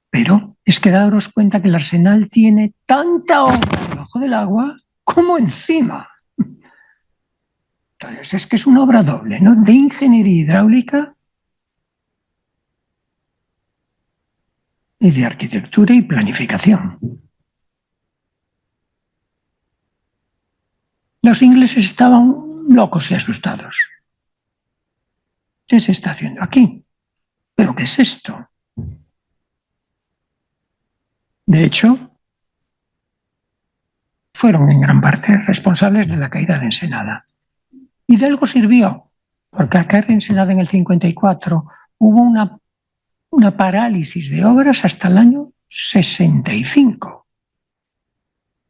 pero es que daros cuenta que el Arsenal tiene tanta obra debajo del agua como encima. Entonces es que es una obra doble, ¿no? De ingeniería hidráulica y de arquitectura y planificación. Los ingleses estaban locos y asustados. ¿Qué se está haciendo aquí? ¿Pero qué es esto? De hecho, fueron en gran parte responsables de la caída de Ensenada. Y de algo sirvió, porque al caer Ensenada en el 54 hubo una parálisis de obras hasta el año 65.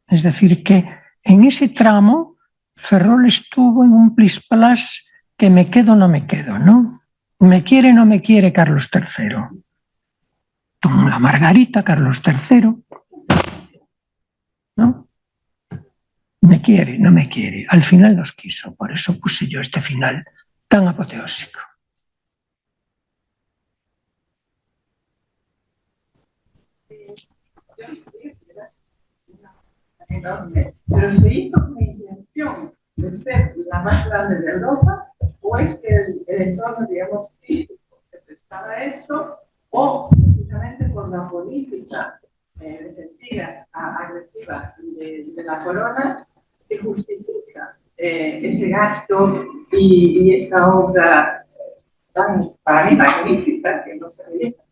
Es decir, que en ese tramo Ferrol estuvo en un plis-plas que me quedo o no me quedo, ¿no? Me quiere o no me quiere Carlos III. Como la Margarita, Carlos III, ¿no? Me quiere, no me quiere. Al final los quiso, por eso puse yo este final tan apoteósico. Enorme. Pero se hizo con intención de ser la más grande de Europa, o es que el entorno, digamos, físico se prestaba a esto, o precisamente por la política defensiva, agresiva de la corona, que justifica ese gasto y esa obra tan, para mí, magnífica, que no se realiza,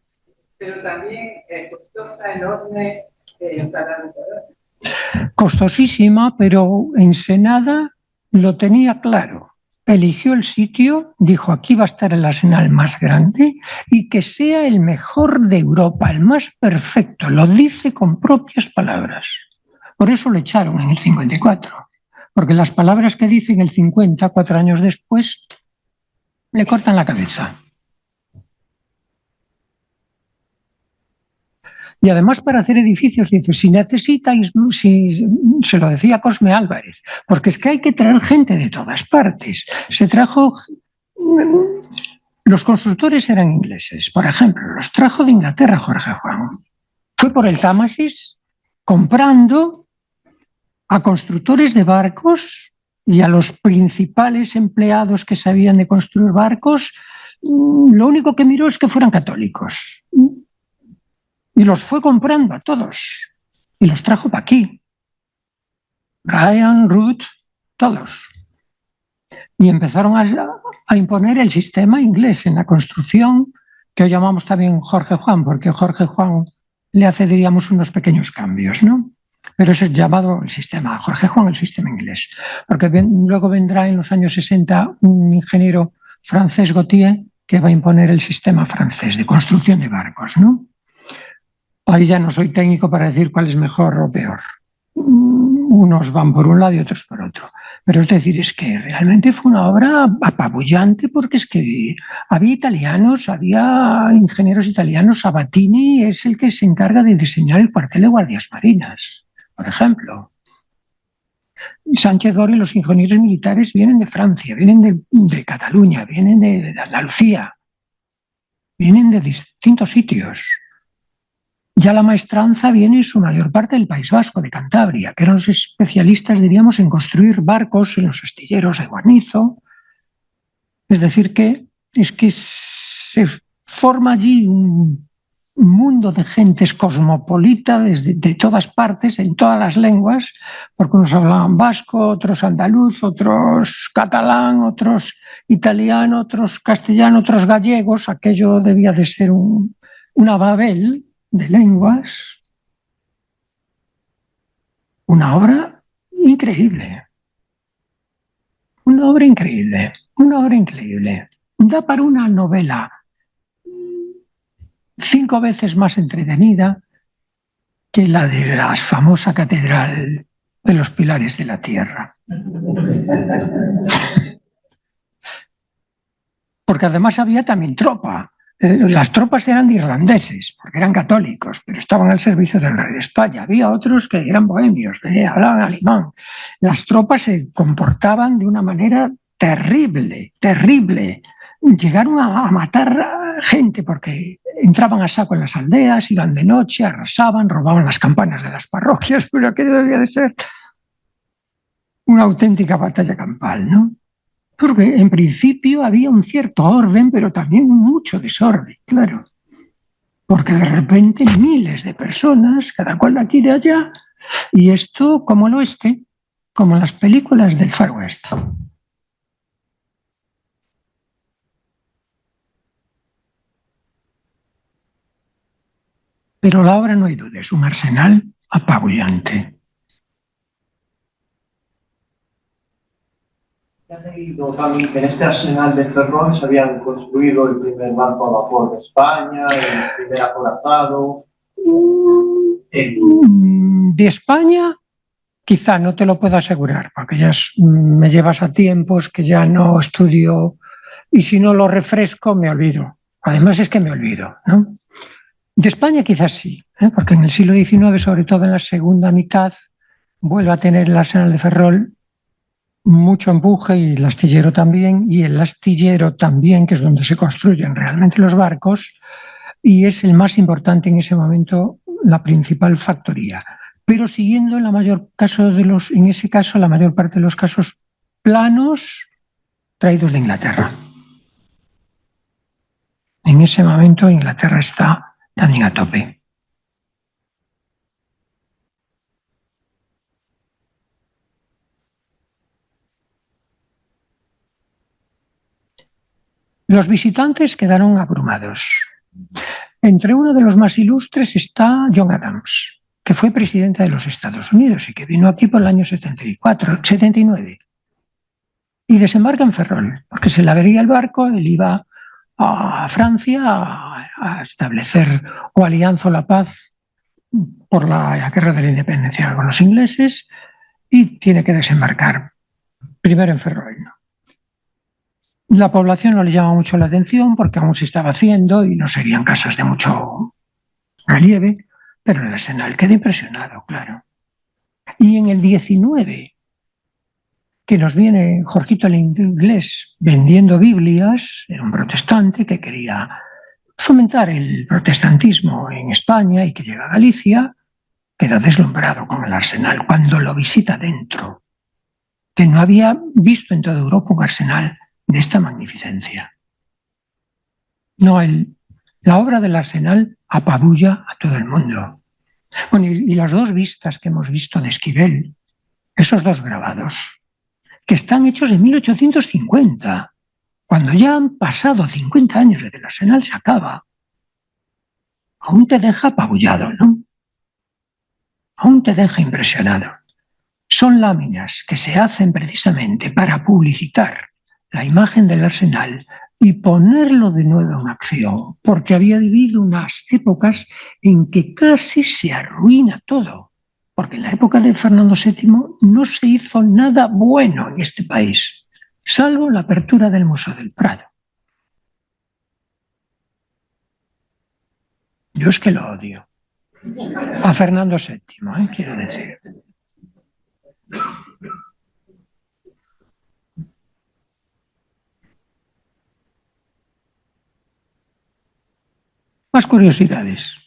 pero también costosa, enorme para la corona. Costosísima, pero Ensenada lo tenía claro. Eligió el sitio, dijo aquí va a estar el Arsenal más grande y que sea el mejor de Europa, el más perfecto. Lo dice con propias palabras. Por eso lo echaron en el 54. Porque las palabras que dice en el 50, 4 años después, le cortan la cabeza. Y además para hacer edificios, dice, si necesitáis, se lo decía Cosme Álvarez, porque es que hay que traer gente de todas partes. Se trajo los constructores eran ingleses. Por ejemplo, los trajo de Inglaterra Jorge Juan. Fue por el Támesis comprando a constructores de barcos y a los principales empleados que sabían de construir barcos. Lo único que miró es que fueran católicos. Y los fue comprando a todos. Y los trajo para aquí. Ryan, Ruth, todos. Y empezaron a imponer el sistema inglés en la construcción, que hoy llamamos también Jorge Juan, porque Jorge Juan le hace, diríamos, unos pequeños cambios, ¿no? Pero eso es llamado el sistema Jorge Juan, el sistema inglés. Porque luego vendrá en los años 60 un ingeniero francés, Gautier, que va a imponer el sistema francés de construcción de barcos, ¿no? Ahí ya no soy técnico para decir cuál es mejor o peor. Unos van por un lado y otros por otro. Pero es decir, es que realmente fue una obra apabullante, porque es que había italianos, había ingenieros italianos. Sabatini es el que se encarga de diseñar el cuartel de guardias marinas, por ejemplo. Sánchez Dor y los ingenieros militares vienen de Francia, vienen de Cataluña, vienen de Andalucía, vienen de distintos sitios. Ya la maestranza viene en su mayor parte del País Vasco, de Cantabria, que eran los especialistas, diríamos, en construir barcos en los astilleros de Guarnizo. Es decir, que se forma allí un mundo de gentes cosmopolita de todas partes, en todas las lenguas, porque unos hablaban vasco, otros andaluz, otros catalán, otros italiano, otros castellano, otros gallegos. Aquello debía de ser una Babel de lenguas. Una obra increíble. Una obra increíble. Una obra increíble. Da para una novela 5 veces más entretenida que la de la famosa Catedral de los Pilares de la Tierra. Porque además había también tropa. Las tropas eran de irlandeses, porque eran católicos, pero estaban al servicio del rey de España. Había otros que eran bohemios, hablaban alemán. Las tropas se comportaban de una manera terrible, terrible. Llegaron a matar gente porque entraban a saco en las aldeas, iban de noche, arrasaban, robaban las campanas de las parroquias, pero aquello debía de ser una auténtica batalla campal, ¿no? Porque en principio había un cierto orden, pero también mucho desorden, claro. Porque de repente miles de personas, cada cual de aquí y de allá, y esto como el oeste, como las películas del Far West. Pero la obra, no hay duda, es un arsenal apabullante. He leído también que en este arsenal de Ferrol se habían construido el primer barco a vapor de España, el primer acorazado. De España, quizá no te lo puedo asegurar, porque ya me llevas a tiempos que ya no estudio, y si no lo refresco me olvido. Además es que me olvido, ¿no? De España quizás sí, porque en el siglo XIX, sobre todo en la segunda mitad, vuelve a tener el arsenal de Ferrol mucho empuje, y el astillero también, y el astillero también, que es donde se construyen realmente los barcos, y es el más importante en ese momento, la principal factoría. Pero siguiendo en ese caso, la mayor parte de los casos planos traídos de Inglaterra. En ese momento Inglaterra está también a tope. Los visitantes quedaron abrumados. Entre uno de los más ilustres está John Adams, que fue presidente de los Estados Unidos y que vino aquí por el año 79. Y desembarca en Ferrol, porque se le avería el barco. Él iba a Francia a establecer o alianza o la paz por la guerra de la independencia con los ingleses, y tiene que desembarcar primero en Ferrol, ¿no? La población no le llama mucho la atención porque aún se estaba haciendo y no serían casas de mucho relieve, pero el arsenal queda impresionado, claro. Y en el 19 que nos viene Jorgito el Inglés vendiendo Biblias, era un protestante que quería fomentar el protestantismo en España y que llega a Galicia, queda deslumbrado con el arsenal cuando lo visita dentro, que no había visto en toda Europa un arsenal de esta magnificencia. No, la obra del arsenal apabulla a todo el mundo. Bueno, y las dos vistas que hemos visto de Esquivel, esos dos grabados, que están hechos en 1850, cuando ya han pasado 50 años desde que el arsenal se acaba, aún te deja apabullado, ¿no? Aún te deja impresionado. Son láminas que se hacen precisamente para publicitar la imagen del arsenal y ponerlo de nuevo en acción, porque había vivido unas épocas en que casi se arruina todo, porque en la época de Fernando VII no se hizo nada bueno en este país, salvo la apertura del Museo del Prado. Yo es que lo odio. A Fernando VII, quiero decir. Más curiosidades.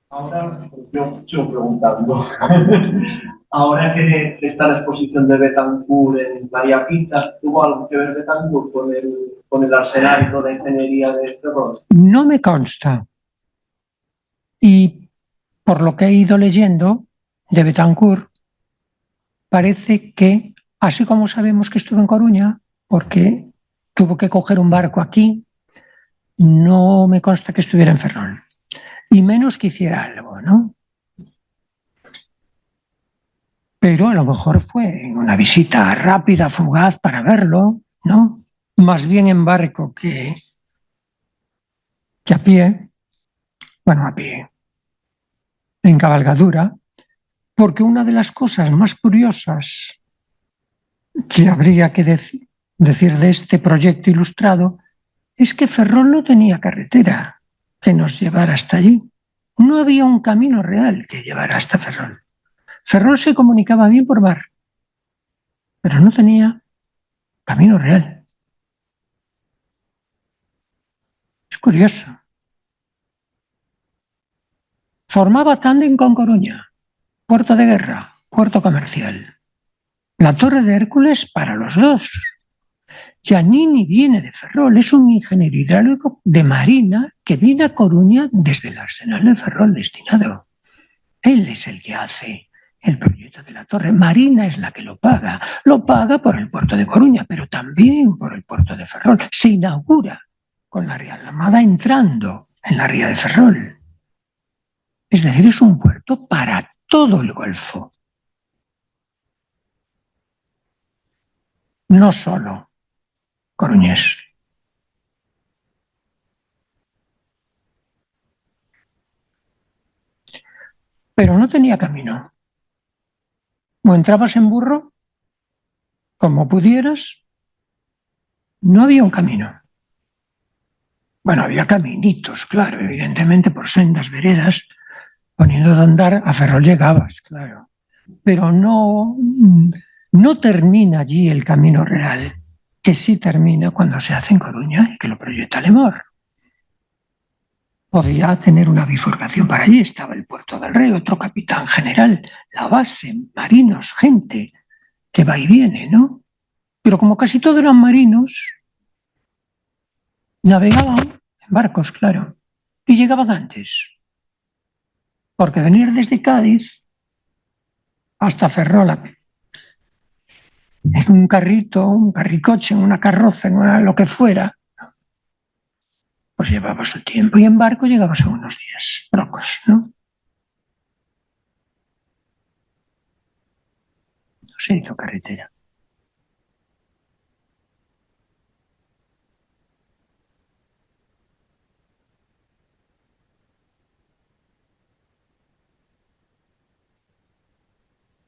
Ahora, yo sigo preguntando. Ahora que está la exposición de Betancourt en María Pita, ¿tuvo algo que ver Betancourt con el arsenal y toda la ingeniería de Ferrol? No me consta. Y por lo que he ido leyendo de Betancourt, parece que, así como sabemos que estuvo en Coruña, porque tuvo que coger un barco aquí, no me consta que estuviera en Ferrol. Y menos que hiciera algo, ¿no? Pero a lo mejor fue una visita rápida, fugaz para verlo, ¿no? Más bien en barco que a pie, bueno, a pie, en cabalgadura, porque una de las cosas más curiosas que habría que decir de este proyecto ilustrado es que Ferrol no tenía carretera que nos llevara hasta allí. No había un camino real que llevara hasta Ferrol. Ferrol se comunicaba bien por mar, pero no tenía camino real. Es curioso. Formaba tándem con Coruña, puerto de guerra, puerto comercial. La Torre de Hércules para los dos. Giannini viene de Ferrol, es un ingeniero hidráulico de marina que viene a Coruña desde el arsenal de Ferrol destinado. Él es el que hace el proyecto de la torre. Marina es la que lo paga por el puerto de Coruña, pero también por el puerto de Ferrol. Se inaugura con la Real Armada entrando en la ría de Ferrol. Es decir, es un puerto para todo el Golfo. No solo coruñés. Pero no tenía camino. O entrabas en burro, como pudieras, no había un camino. Bueno, había caminitos, claro, evidentemente por sendas, veredas, poniendo de andar, a Ferrol llegabas, claro. Pero no termina allí el camino real, que sí termina cuando se hace en Coruña y que lo proyecta Lemor. Podía tener una bifurcación para allí, estaba el Puerto del Rey, otro capitán general, la base, marinos, gente que va y viene, ¿no? Pero como casi todos eran marinos, navegaban en barcos, claro, y llegaban antes. Porque venir desde Cádiz hasta Ferrol en un carrito, un carricoche, en una carroza, en lo que fuera, pues llevaba su tiempo. Y en barco llegabas a unos días, pocos, ¿no? No se hizo carretera.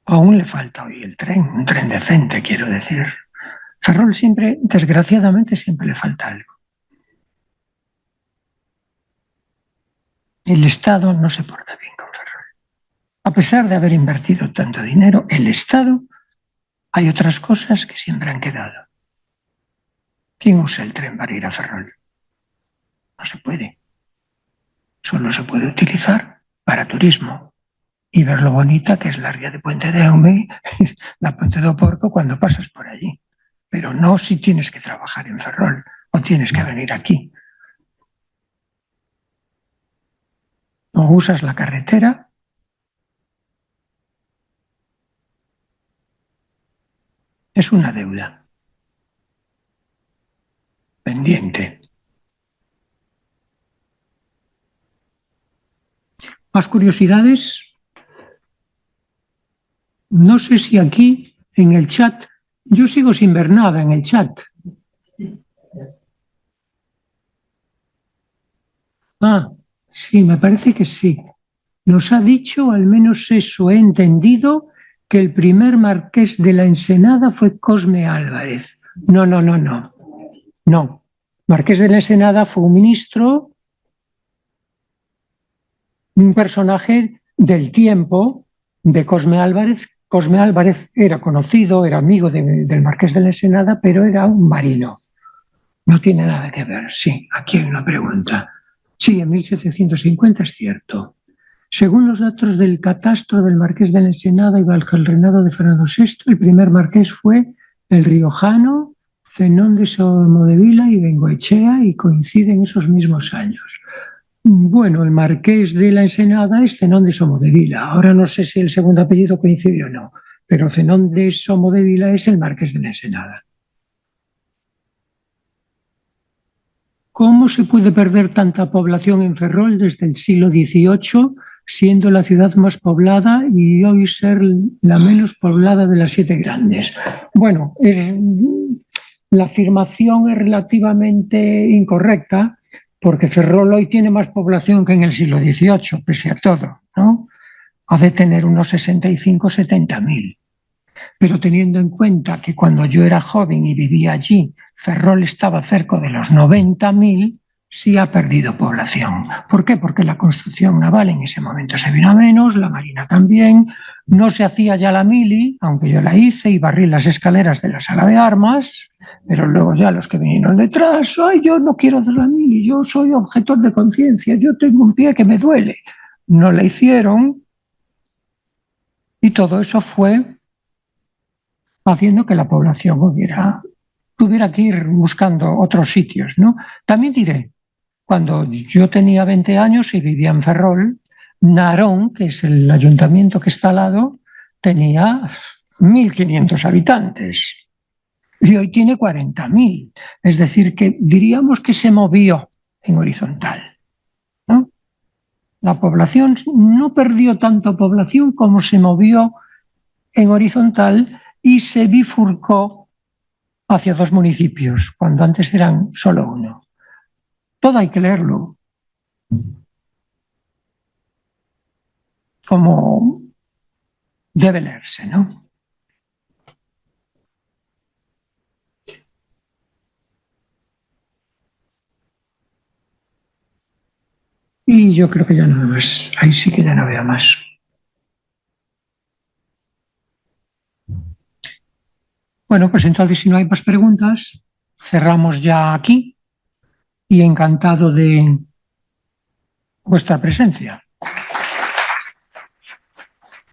Aún le falta hoy el tren, un tren decente, quiero decir. Ferrol siempre, desgraciadamente, siempre le falta algo. el Estado no se porta bien con Ferrol. A pesar de haber invertido tanto dinero, el Estado, hay otras cosas que siempre han quedado. ¿Quién usa el tren para ir a Ferrol? No se puede. Solo se puede utilizar para turismo y ver lo bonita que es la ría de Puente de Aume, la Puente do Porco, cuando pasas por allí. Pero no si tienes que trabajar en Ferrol o tienes que venir aquí. O usas la carretera es una deuda pendiente. Más curiosidades. No sé si aquí en el chat, yo sigo sin ver nada en el chat. Ah, sí, me parece que sí. Nos ha dicho, al menos eso he entendido, que el primer marqués de la Ensenada fue Cosme Álvarez. No. No. Marqués de la Ensenada fue un ministro, un personaje del tiempo de Cosme Álvarez. Cosme Álvarez era conocido, era amigo del Marqués de la Ensenada, pero era un marino. No tiene nada que ver, sí. Aquí hay una pregunta. Sí, en 1750 es cierto. Según los datos del catastro del Marqués de la Ensenada y bajo el reinado de Fernando VI, el primer marqués fue el riojano Zenón de Somodevila y Bengoechea, y coinciden esos mismos años. Bueno, el Marqués de la Ensenada es Zenón de Somodevila. Ahora no sé si el segundo apellido coincide o no, pero Zenón de Somodevila es el Marqués de la Ensenada. ¿Cómo se puede perder tanta población en Ferrol desde el siglo XVIII, siendo la ciudad más poblada y hoy ser la menos poblada de las 7 grandes? Bueno, la afirmación es relativamente incorrecta, porque Ferrol hoy tiene más población que en el siglo XVIII, pese a todo, ¿no? Ha de tener unos 65 o 70.000. Pero teniendo en cuenta que cuando yo era joven y vivía allí, Ferrol estaba cerca de los 90.000, sí ha perdido población. ¿Por qué? Porque la construcción naval en ese momento se vino a menos, la marina también, no se hacía ya la mili, aunque yo la hice y barrí las escaleras de la sala de armas, pero luego ya los que vinieron detrás, ¡ay, yo no quiero hacer la mili, yo soy objetor de conciencia, yo tengo un pie que me duele! No la hicieron y todo eso fue haciendo que la población tuviera que ir buscando otros sitios, ¿no? También diré, cuando yo tenía 20 años y vivía en Ferrol, Narón, que es el ayuntamiento que está al lado, tenía 1.500 habitantes y hoy tiene 40.000. Es decir, que diríamos que se movió en horizontal, ¿no? La población no perdió tanto población como se movió en horizontal y se bifurcó hacia 2 municipios, cuando antes eran solo uno. Todo hay que leerlo como debe leerse, ¿no? Y yo creo que ya nada más. Ahí sí que ya no veo más. Bueno, pues entonces, si no hay más preguntas, cerramos ya aquí y encantado de vuestra presencia.